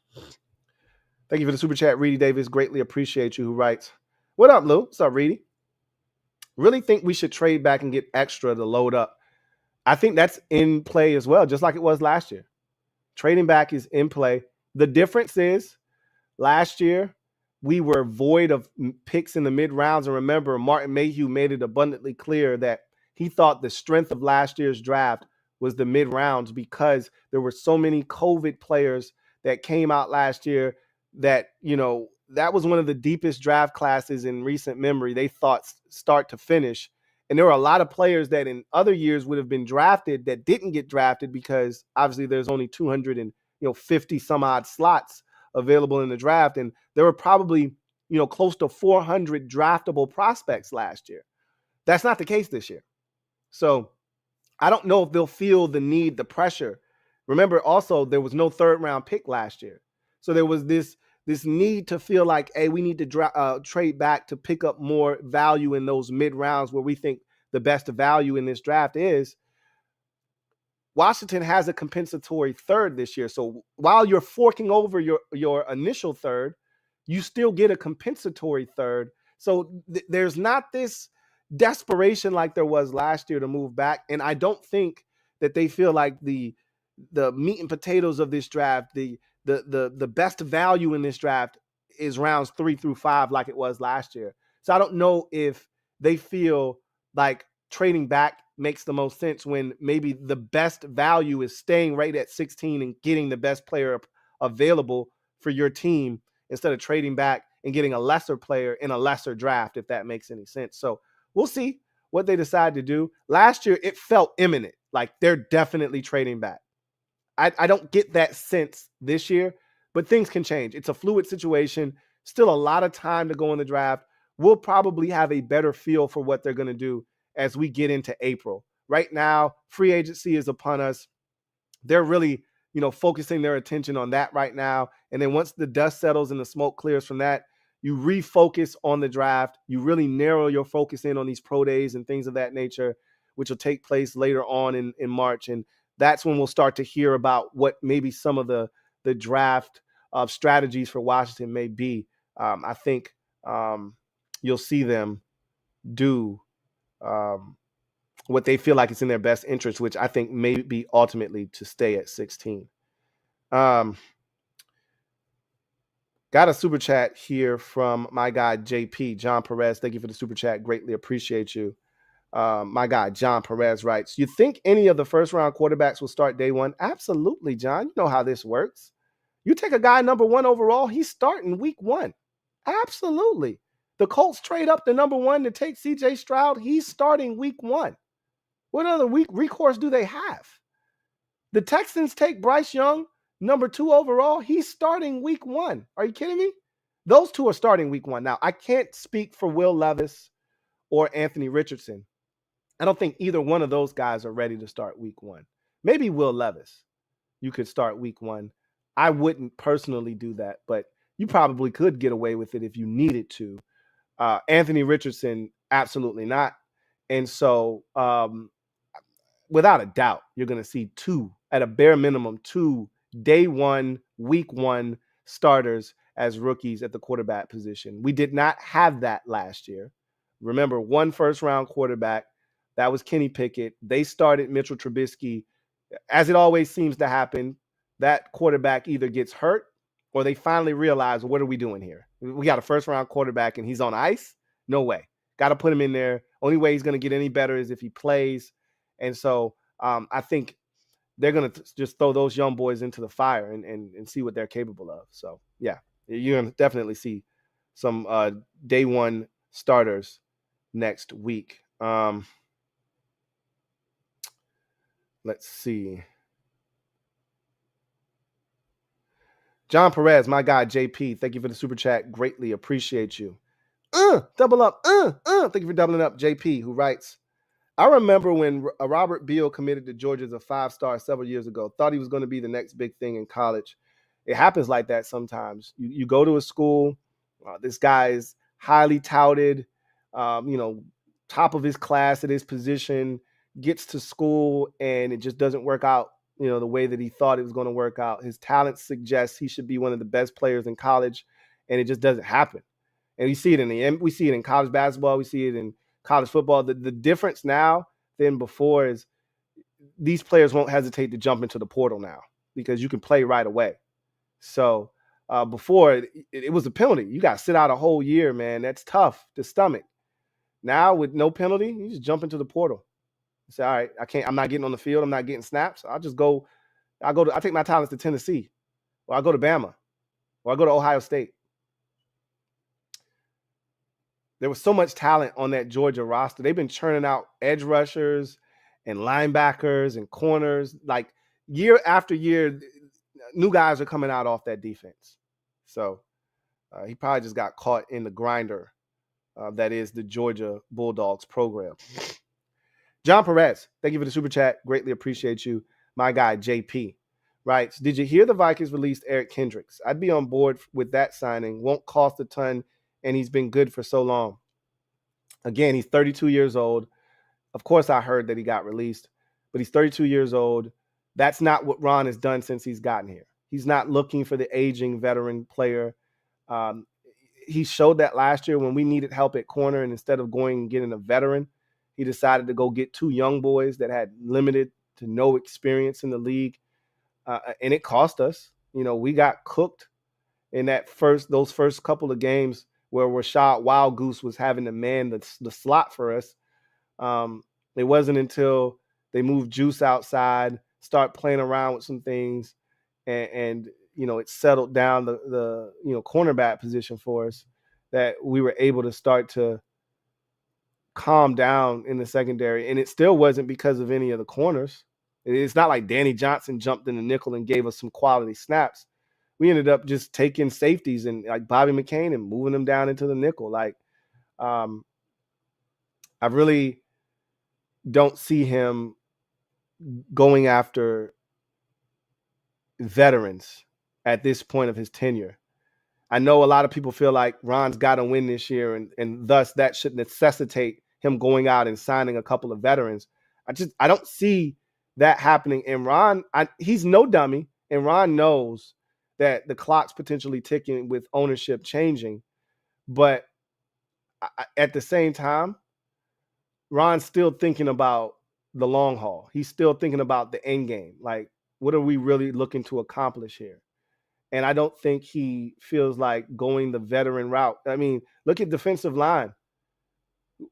Thank you for the super chat, Reedy Davis. Greatly appreciate you. Who writes, what up, Lou? What's up, Reedy? Really think we should trade back and get extra to load up. I think that's in play as well, just like it was last year. Trading back is in play. The difference is last year we were void of picks in the mid rounds. And remember, Martin Mayhew made it abundantly clear that he thought the strength of last year's draft was the mid rounds, because there were so many COVID players that came out last year that, that was one of the deepest draft classes in recent memory. They thought start to finish. And there were a lot of players that in other years would have been drafted that didn't get drafted, because obviously there's only 250 some odd slots available in the draft. And there were probably, close to 400 draftable prospects last year. That's not the case this year. So I don't know if they'll feel the need, the pressure. Remember also, there was no 3rd round pick last year. So there was this need to feel like, hey, we need to trade back to pick up more value in those mid rounds where we think the best value in this draft is. Washington has a compensatory 3rd this year. So while you're forking over your initial 3rd, you still get a compensatory 3rd. So there's not this desperation like there was last year to move back. And I don't think that they feel like the meat and potatoes of this draft, the best value in this draft is rounds 3 through 5 like it was last year. So I don't know if they feel like trading back makes the most sense when maybe the best value is staying right at 16 and getting the best player available for your team instead of trading back and getting a lesser player in a lesser draft, if that makes any sense. So we'll see what they decide to do. Last year, it felt imminent, like they're definitely trading back. I don't get that sense this year, but things can change. It's a fluid situation. Still a lot of time to go in the draft. We'll probably have a better feel for what they're going to do as we get into April. Right now, free agency is upon us. They're really, focusing their attention on that right now. And then once the dust settles and the smoke clears from that, you refocus on the draft. You really narrow your focus in on these pro days and things of that nature, which will take place later on in March. And that's when we'll start to hear about what maybe some of the draft of strategies for Washington may be, I think you'll see them do what they feel like is in their best interest, which I think may be ultimately to stay at 16. Got a super chat here from my guy JP, John Perez. Thank you for the super chat. Greatly appreciate you. My guy John Perez writes, you think any of the first round quarterbacks will start day one? Absolutely, John. You know how this works. You take a guy number 1 overall, he's starting week 1. Absolutely. The Colts trade up to number 1 to take CJ Stroud. He's starting week 1. What other recourse do they have? The Texans take Bryce Young, number 2 overall. He's starting week 1. Are you kidding me? Those two are starting week 1. Now, I can't speak for Will Levis or Anthony Richardson. I don't think either one of those guys are ready to start week 1. Maybe Will Levis, you could start week 1. I wouldn't personally do that, but you probably could get away with it if you needed to. Anthony Richardson, absolutely not. And so, without a doubt, you're going to see 2, at a bare minimum, 2 day 1, week 1 starters as rookies at the quarterback position. We did not have that last year. Remember, 1 first-round quarterback. That was Kenny Pickett. They started Mitchell Trubisky. As it always seems to happen, that quarterback either gets hurt or they finally realize, what are we doing here? We got a first-round quarterback and he's on ice? No way. Got to put him in there. Only way he's going to get any better is if he plays. And so I think they're going to just throw those young boys into the fire and see what they're capable of. So, yeah, you're going to definitely see some day 1 starters next week. Let's see. John Perez, my guy, JP, thank you for the super chat. Greatly appreciate you. Double up. Thank you for doubling up, JP, who writes, I remember when Robert Beal committed to Georgia as a 5-star several years ago, thought he was going to be the next big thing in college. It happens like that sometimes. You go to a school, this guy is highly touted, top of his class at his position, gets to school, and it just doesn't work out, the way that he thought it was going to work out. His talent suggests he should be one of the best players in college, and it just doesn't happen. And we see it in college basketball. We see it in college football. The difference now than before is these players won't hesitate to jump into the portal now because you can play right away. So before it was a penalty. You got to sit out a whole year, man. That's tough to stomach. Now with no penalty, you just jump into the portal. You say, all right, I'm not getting on the field. I'm not getting snaps. I take my talents to Tennessee, or I go to Bama, or I go to Ohio State. There was so much talent on that Georgia roster. They've been churning out edge rushers and linebackers and corners. Like year after year, new guys are coming out off that defense. So he probably just got caught in the grinder that is the Georgia Bulldogs program. John Perez, thank you for the super chat. Greatly appreciate you. My guy, JP, writes, did you hear the Vikings released Eric Kendricks? I'd be on board with that signing. Won't cost a ton, and he's been good for so long. Again, he's 32 years old. Of course, I heard that he got released, but he's 32 years old. That's not what Ron has done since he's gotten here. He's not looking for the aging veteran player. He showed that last year when we needed help at corner, and instead of going and getting a veteran, he decided to go get 2 young boys that had limited to no experience in the league. And it cost us. We got cooked in those first couple of games where Rashad Wild Goose was having to man the slot for us. It wasn't until they moved Juice outside, start playing around with some things, and it settled down the cornerback position for us that we were able to start to calm down in the secondary. And it still wasn't because of any of the corners. It's not like Danny Johnson jumped in the nickel and gave us some quality snaps. We ended up just taking safeties and like Bobby McCain and moving them down into the nickel. Like, I really don't see him going after veterans at this point of his tenure. I know a lot of people feel like Ron's got to win this year, and thus that should necessitate him going out and signing a couple of veterans. I don't see that happening. And Ron, he's no dummy, and Ron knows that the clock's potentially ticking with ownership changing. But at the same time, Ron's still thinking about the long haul. He's still thinking about the end game. Like, what are we really looking to accomplish here? And I don't think he feels like going the veteran route. I mean, look at defensive line.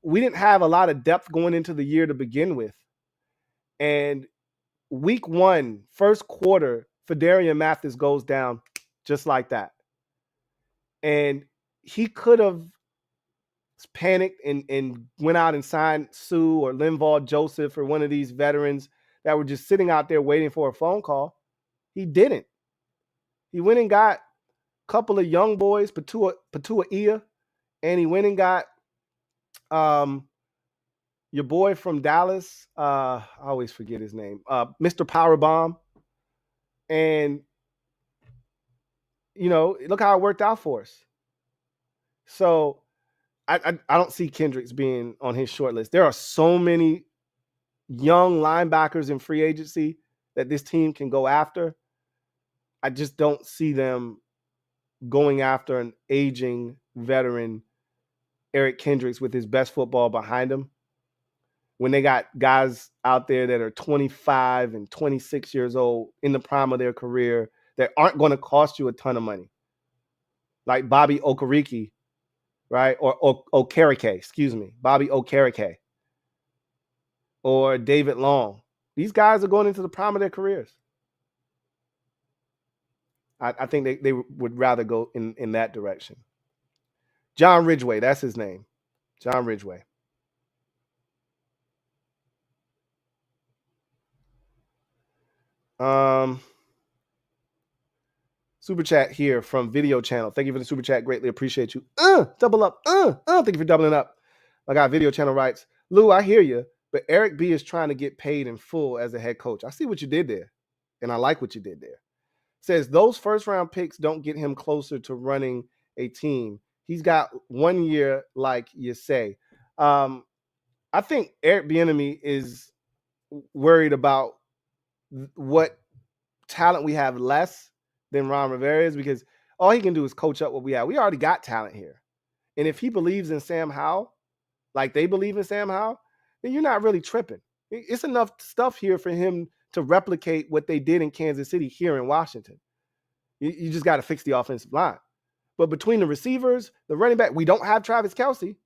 We didn't have a lot of depth going into the year to begin with. And week one, first quarter, Fedarian Mathis goes down just like that. And he could have panicked and went out and signed Sue or Linval Joseph or one of these veterans that were just sitting out there waiting for a phone call. He didn't. He went and got a couple of young boys, Patua Ia, and he went and got your boy from Dallas. I always forget his name. Mr. Powerbomb. And, you know, look how it worked out for us. So I don't see Kendricks being on his short list. There are so many young linebackers in free agency that this team can go after. I just don't see them going after an aging veteran, Eric Kendricks, with his best football behind him, when they got guys out there that are 25 and 26 years old in the prime of their career that aren't going to cost you a ton of money, like Bobby Okereke, right? Or Okereke, excuse me, Bobby Okereke, or David Long. These guys are going into the prime of their careers. I think they would rather go in that direction. John Ridgway, that's his name. John Ridgway. Super chat here from Video Channel. Thank you for the super chat. Greatly appreciate you. Double up. Thank you for doubling up. I got Video Channel writes, Lou, I hear you, but Eric B is trying to get paid in full as a head coach. I see what you did there, and I like what you did there. Says those first round picks don't get him closer to running a team. He's got 1 year, like you say. I think Eric Bieniemy is worried about what talent we have less than Ron Rivera is, because all he can do is coach up what we have. We already got talent here. And if he believes in Sam Howell, like they believe in Sam Howell, then you're not really tripping. It's enough stuff here for him to replicate what they did in Kansas City here in Washington. You just got to fix the offensive line. But between the receivers, the running back, we don't have Travis Kelce.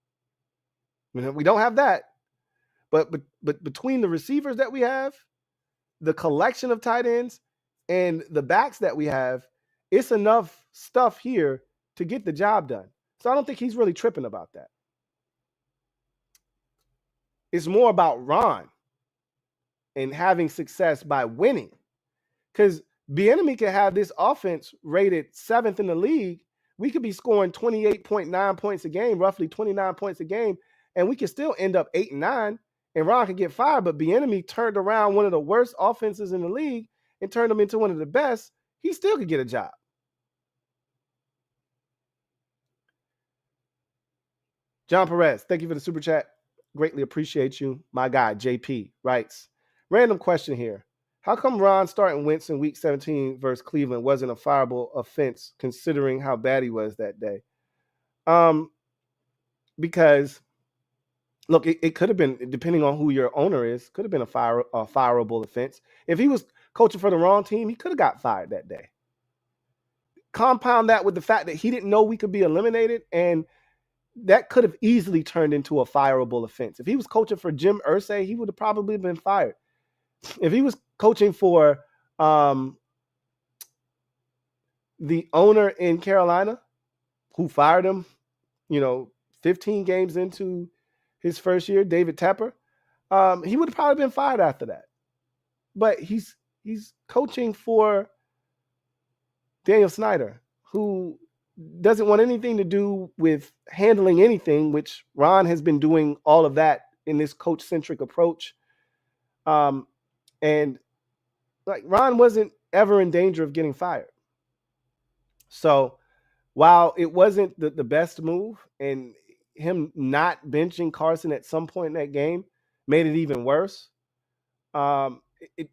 We don't have that. But between the receivers that we have, the collection of tight ends, and the backs that we have, it's enough stuff here to get the job done. So I don't think he's really tripping about that. It's more about Ron and having success by winning. Because Bieniemy could have this offense rated 7th in the league. We could be scoring 28.9 points a game, roughly 29 points a game, and we could still end up 8-9, and Ron could get fired. But Bieniemy turned around one of the worst offenses in the league and turned them into one of the best. He still could get a job. John Perez, thank you for the super chat. Greatly appreciate you. My guy, JP, writes, random question here. How come Ron starting Wentz in week 17 versus Cleveland wasn't a fireable offense considering how bad he was that day? Because, look, it could have been, depending on who your owner is, could have been a fireable offense. If he was coaching for the wrong team, he could have got fired that day. Compound that with the fact that he didn't know we could be eliminated, and that could have easily turned into a fireable offense. If he was coaching for Jim Irsay, he would have probably been fired. If he was coaching for the owner in Carolina, who fired him, 15 games into his first year, David Tepper, he would have probably been fired after that. But he's coaching for Daniel Snyder, who doesn't want anything to do with handling anything, which Ron has been doing all of that in this coach-centric approach. And like Ron wasn't ever in danger of getting fired. So while it wasn't the best move, and him not benching Carson at some point in that game made it even worse,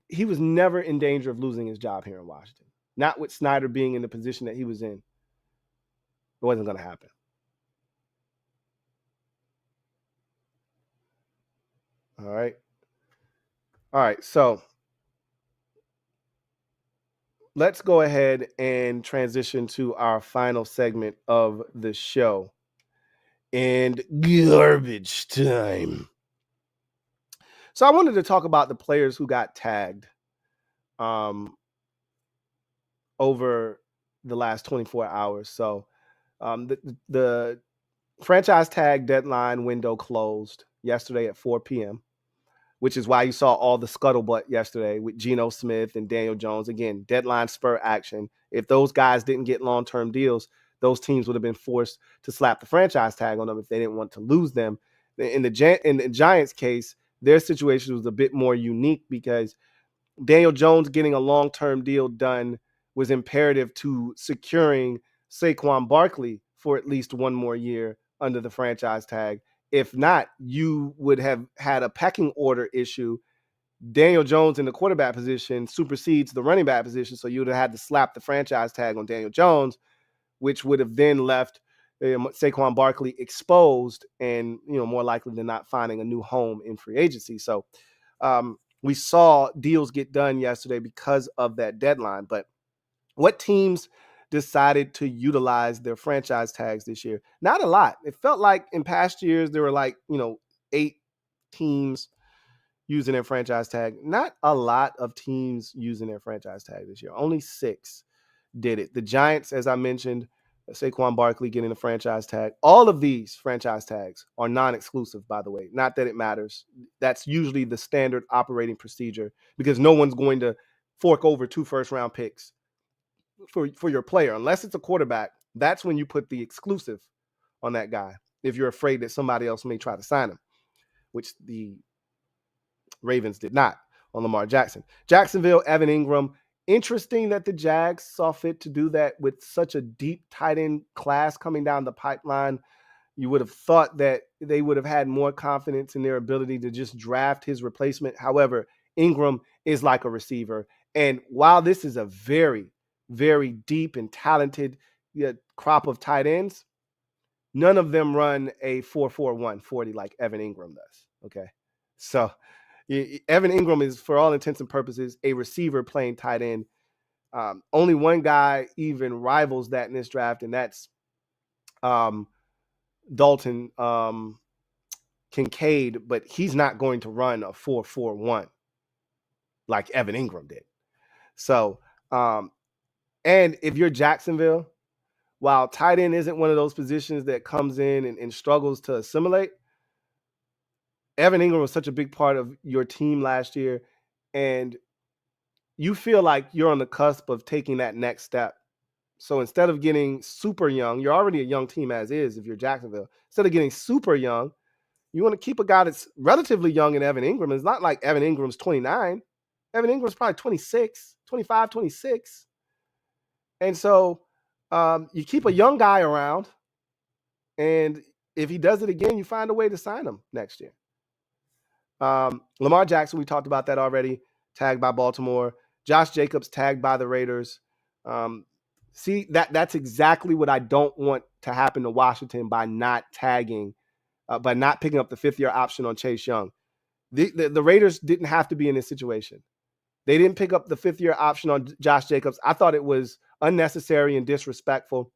he was never in danger of losing his job here in Washington. not with Snyder being in the position that he was in. It wasn't going to happen. All right. All right. So let's go ahead and transition to our final segment of the show. And garbage time. So I wanted to talk about the players who got tagged over the last 24 hours. So the franchise tag deadline window closed yesterday at 4 p.m., which is why you saw all the scuttlebutt yesterday with Geno Smith and Daniel Jones. Again, deadline spur action. If those guys didn't get long-term deals, those teams would have been forced to slap the franchise tag on them if they didn't want to lose them. In the Giants case, their situation was a bit more unique because Daniel Jones getting a long-term deal done was imperative to securing Saquon Barkley for at least one more year under the franchise tag. If not, you would have had a pecking order issue. Daniel Jones in the quarterback position supersedes the running back position, so you would have had to slap the franchise tag on Daniel Jones, which would have then left Saquon Barkley exposed and, more likely than not finding a new home in free agency. So we saw deals get done yesterday because of that deadline. But what teams decided to utilize their franchise tags this year? Not a lot. It felt like in past years there were 8 teams using their franchise tag. Not a lot of teams using their franchise tag this year. Only 6 did it. The Giants, as I mentioned, Saquon Barkley getting a franchise tag. All of these franchise tags are non-exclusive, by the way. Not that it matters. That's usually the standard operating procedure because no one's going to fork over 2 first-round picks for your player. Unless it's a quarterback, that's when you put the exclusive on that guy if you're afraid that somebody else may try to sign him, which the Ravens did not on Lamar Jackson. Jacksonville, Evan Ingram. Interesting that the Jags saw fit to do that with such a deep tight end class coming down the pipeline. You would have thought that they would have had more confidence in their ability to just draft his replacement. However, Ingram is like a receiver. And while this is a very, very deep and talented crop of tight ends, none of them run a 4.41 40 like Evan Ingram does. Okay. So Evan Ingram is, for all intents and purposes, a receiver playing tight end. Only one guy even rivals that in this draft, and that's Dalton Kincaid, but he's not going to run a 4.41 like Evan Ingram did. So, and if you're Jacksonville, while tight end isn't one of those positions that comes in and struggles to assimilate, Evan Ingram was such a big part of your team last year, and you feel like you're on the cusp of taking that next step. So instead of getting super young, you're already a young team as is if you're Jacksonville. Instead of getting super young, you want to keep a guy that's relatively young in Evan Ingram. It's not like Evan Ingram's 29. Evan Ingram's probably 26, 25, 26. And so you keep a young guy around, and if he does it again, you find a way to sign him next year. Lamar Jackson, we talked about that already, tagged by Baltimore. Josh Jacobs tagged by the Raiders. See, that's exactly what I don't want to happen to Washington by not tagging, by not picking up the 5th-year option on Chase Young. The Raiders didn't have to be in this situation. They didn't pick up the 5th-year option on Josh Jacobs. I thought it was unnecessary and disrespectful.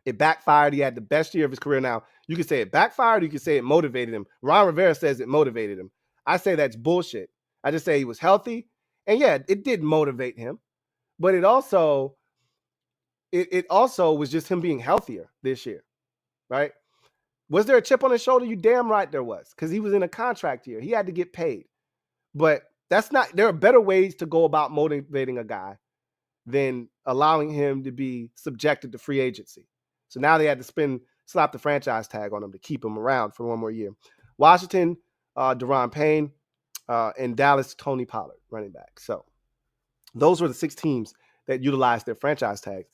It backfired. He had the best year of his career. Now, you could say it backfired, you could say it motivated him. Ron Rivera says it motivated him. I say that's bullshit. I just say he was healthy. And yeah, it did motivate him. But it also was just him being healthier this year, right? Was there a chip on his shoulder? You damn right there was, because he was in a contract year. He had to get paid. But there are better ways to go about motivating a guy than allowing him to be subjected to free agency. So now they had to slap the franchise tag on him to keep him around for one more year. Washington, Daron Payne, and Dallas, Tony Pollard, running back. So those were the 6 teams that utilized their franchise tags.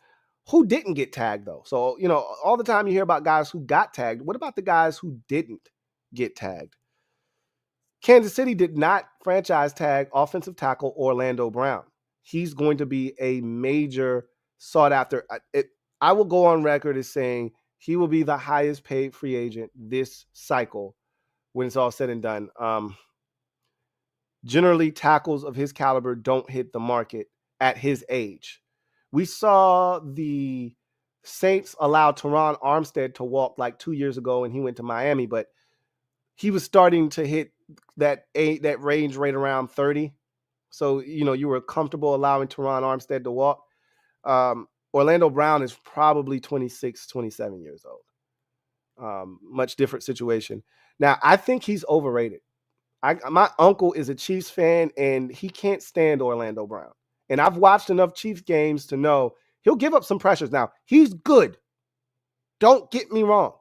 Who didn't get tagged, though? So, all the time you hear about guys who got tagged. What about the guys who didn't get tagged? Kansas City did not franchise tag offensive tackle Orlando Brown. he's going to be a major sought after. I will go on record as saying he will be the highest paid free agent this cycle when it's all said and done. Generally, tackles of his caliber don't hit the market at his age. We saw the Saints allow Teron Armstead to walk like 2 years ago, and he went to Miami, but he was starting to hit that range right around 30. So, you were comfortable allowing Teron Armstead to walk. Orlando Brown is probably 26, 27 years old. Much different situation. Now, I think he's overrated. My uncle is a Chiefs fan, and he can't stand Orlando Brown. And I've watched enough Chiefs games to know he'll give up some pressures. Now, he's good. Don't get me wrong.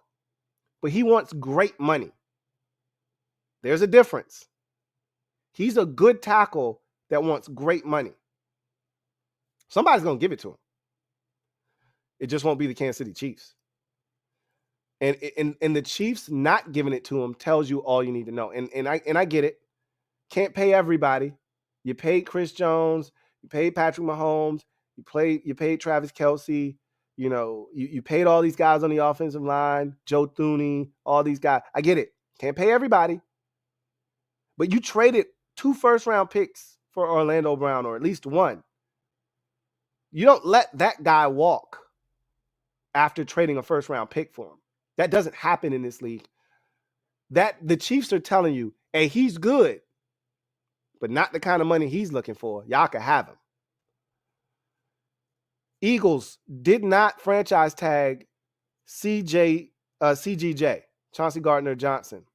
But he wants great money. There's a difference. He's a good tackle that wants great money. Somebody's going to give it to him. It just won't be the Kansas City Chiefs. And the Chiefs not giving it to him tells you all you need to know. And I get it. Can't pay everybody. You paid Chris Jones. You paid Patrick Mahomes. You paid Travis Kelce. You paid all these guys on the offensive line. Joe Thuney. All these guys. I get it. Can't pay everybody. But you traded 2 first-round picks for Orlando Brown, or at least 1. You don't let that guy walk after trading a first-round pick for him. That doesn't happen in this league. That the Chiefs are telling you, hey, he's good, but not the kind of money he's looking for. Y'all can have him. Eagles did not franchise tag CGJ, Chauncey Gardner-Johnson.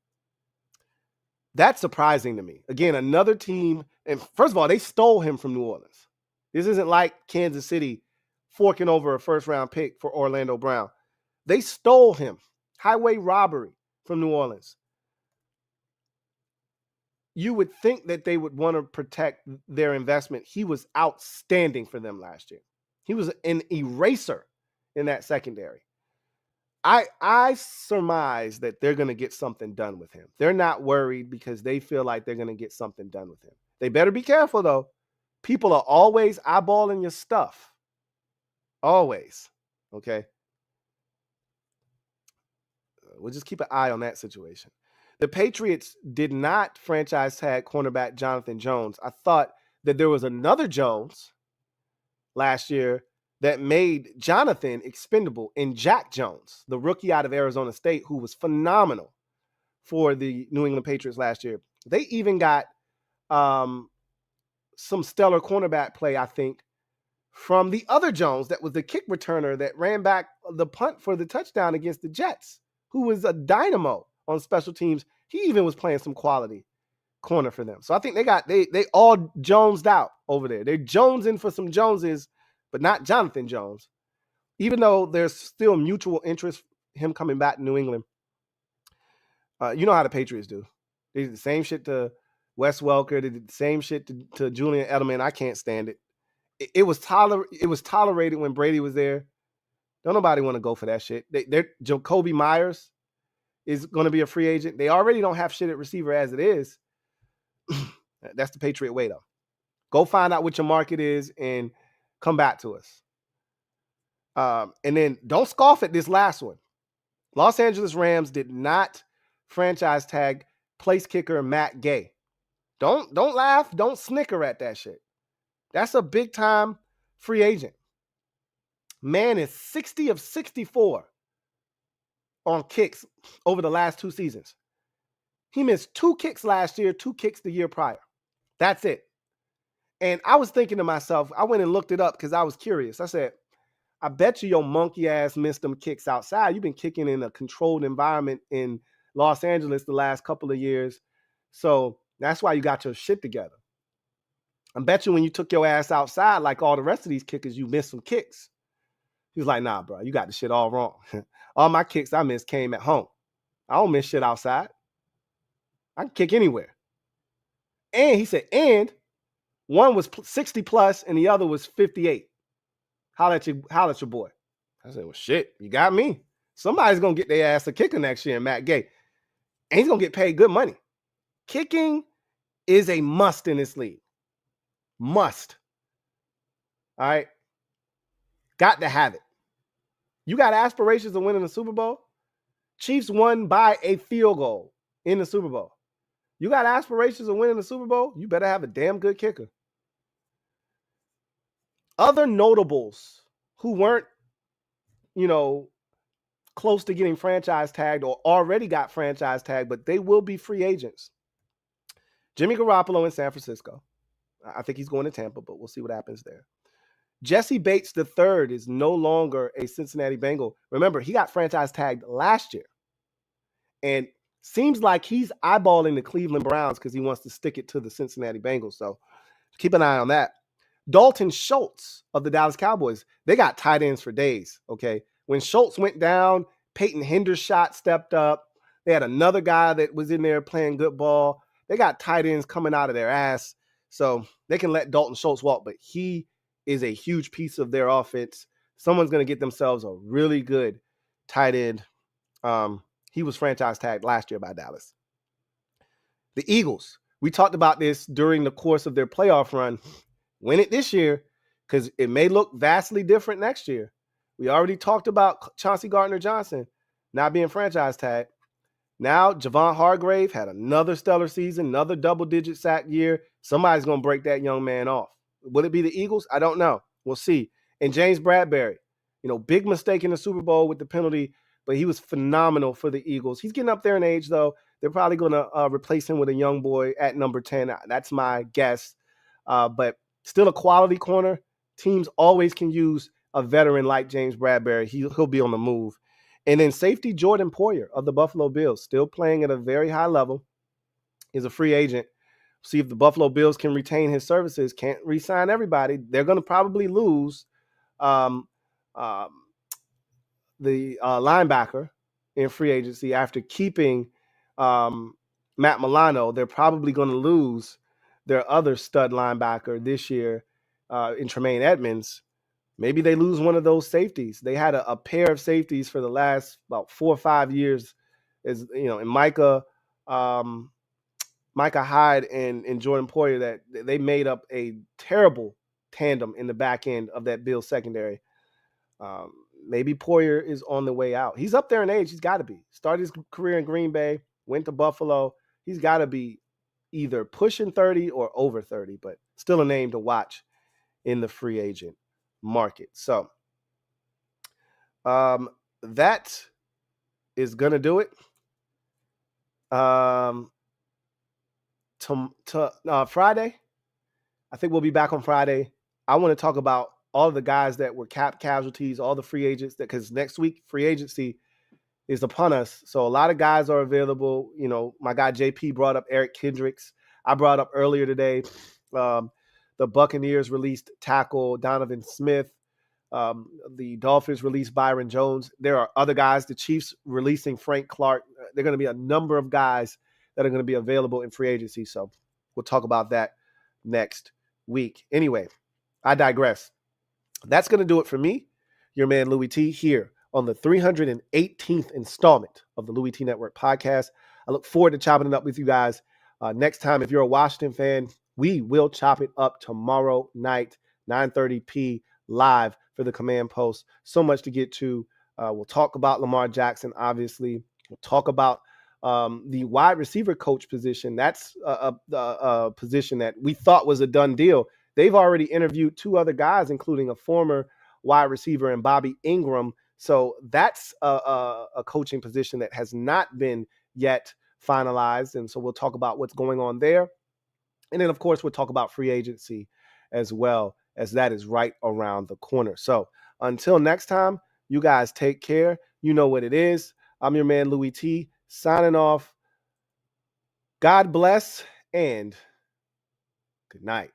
That's surprising to me. Again, another team, and first of all, they stole him from New Orleans. This isn't like Kansas City forking over a first-round pick for Orlando Brown. They stole him. Highway robbery from New Orleans. You would think that they would want to protect their investment. He was outstanding for them last year. He was an eraser in that secondary. I surmise that they're going to get something done with him. They're not worried because they feel like they're going to get something done with him. They better be careful, though. People are always eyeballing your stuff. Always. Okay? We'll just keep an eye on that situation. The Patriots did not franchise tag cornerback Jonathan Jones. I thought that there was another Jones last year that made Jonathan expendable in Jack Jones, the rookie out of Arizona State, who was phenomenal for the New England Patriots last year. They even got some stellar cornerback play, I think, from the other Jones that was the kick returner that ran back the punt for the touchdown against the Jets, who was a dynamo on special teams. He even was playing some quality corner for them. So I think they all Jonesed out over there. They're Jonesing for some Joneses, but not Jonathan Jones. Even though there's still mutual interest him coming back to New England. You know how the Patriots do. They did the same shit to Wes Welker. They did the same shit to Julian Edelman. I can't stand it. It was tolerated when Brady was there. Don't nobody want to go for that shit. Jacoby Myers is going to be a free agent. They already don't have shit at receiver as it is. That's the Patriot way, though. Go find out what your market is and come back to us. And then don't scoff at this last one. Los Angeles Rams did not franchise tag place kicker Matt Gay. Don't laugh. Don't snicker at that shit. That's a big time free agent. Man is 60 of 64 on kicks over the last 2 seasons. He missed 2 kicks last year, 2 kicks the year prior. That's it. And I was thinking to myself, I went and looked it up because I was curious. I said, I bet you your monkey ass missed them kicks outside. You've been kicking in a controlled environment in Los Angeles the last couple of years. So that's why you got your shit together. I bet you when you took your ass outside, like all the rest of these kickers, you missed some kicks. He was like, nah, bro, you got the shit all wrong. All my kicks I missed came at home. I don't miss shit outside. I can kick anywhere. And he said, and one was 60 plus and the other was 58. Holla at your boy. I said, well, shit, you got me. Somebody's going to get their ass a kicker next year, Matt Gay. And he's going to get paid good money. Kicking is a must in this league. Must. All right. Got to have it. You got aspirations of winning the Super Bowl? Chiefs won by a field goal in the Super Bowl. You got aspirations of winning the Super Bowl? You better have a damn good kicker. Other notables who weren't, you know, close to getting franchise tagged or already got franchise tagged, but they will be free agents. Jimmy Garoppolo in San Francisco. I think he's going to Tampa, but we'll see what happens there. Jesse Bates III is no longer a Cincinnati Bengal. Remember, he got franchise tagged last year. And seems like he's eyeballing the Cleveland Browns because he wants to stick it to the Cincinnati Bengals. So keep an eye on that. Dalton Schultz of the Dallas Cowboys, they got tight ends for days, okay? When Schultz went down, Peyton Hendershot stepped up. They had another guy that was in there playing good ball. They got tight ends coming out of their ass. So they can let Dalton Schultz walk, but he is a huge piece of their offense. Someone's going to get themselves a really good tight end. He was franchise tagged last year by Dallas. The Eagles, we talked about this during the course of their playoff run. Win it this year because it may look vastly different next year. We already talked about Chauncey Gardner-Johnson not being franchise tagged. Now, Javon Hargrave had another stellar season, another double-digit sack year. Somebody's going to break that young man off. Will it be the Eagles? I don't know. We'll see. And James Bradbury, big mistake in the Super Bowl with the penalty, but he was phenomenal for the Eagles. He's getting up there in age, though. They're probably going to replace him with a young boy at number 10. That's my guess. But still a quality corner. Teams always can use a veteran like James Bradbury. He'll be on the move. And then safety Jordan Poyer of the Buffalo Bills, still playing at a very high level, is a free agent. See if the Buffalo Bills can retain his services. Can't re-sign everybody. They're going to probably lose the linebacker in free agency after keeping Matt Milano. They're probably going to lose their other stud linebacker this year in Tremaine Edmonds. Maybe they lose one of those safeties. They had a pair of safeties for the last about 4 or 5 years, and Micah Hyde and Jordan Poyer, that they made up a terrible tandem in the back end of that Bills secondary. Maybe Poyer is on the way out. He's up there in age. He's got to be. Started his career in Green Bay, went to Buffalo. He's got to be either pushing 30 or over 30, but still a name to watch in the free agent market. So that is going to do it. Friday, I think we'll be back on Friday. I want to talk about all the guys that were cap casualties, all the free agents, because next week free agency is upon us. So a lot of guys are available. My guy JP brought up Eric Kendricks. I brought up earlier today the Buccaneers released tackle Donovan Smith. The Dolphins released Byron Jones. There are other guys. The Chiefs releasing Frank Clark. There are going to be a number of guys that are going to be available in free agency. So we'll talk about that next week. Anyway, I digress. That's going to do it for me, your man Louie T, here on the 318th installment of the Louie T Network podcast. I look forward to chopping it up with you guys next time. If you're a Washington fan, we will chop it up tomorrow night, 9:30 live for the Command Post. So much to get to. We'll talk about Lamar Jackson, obviously. We'll talk about the wide receiver coach position. That's a position that we thought was a done deal. They've already interviewed 2 other guys, including a former wide receiver and Bobby Ingram. So that's a coaching position that has not been yet finalized. And so we'll talk about what's going on there. And then, of course, we'll talk about free agency as well, as that is right around the corner. So until next time, you guys take care. You know what it is. I'm your man, Louie T, signing off. God bless and good night.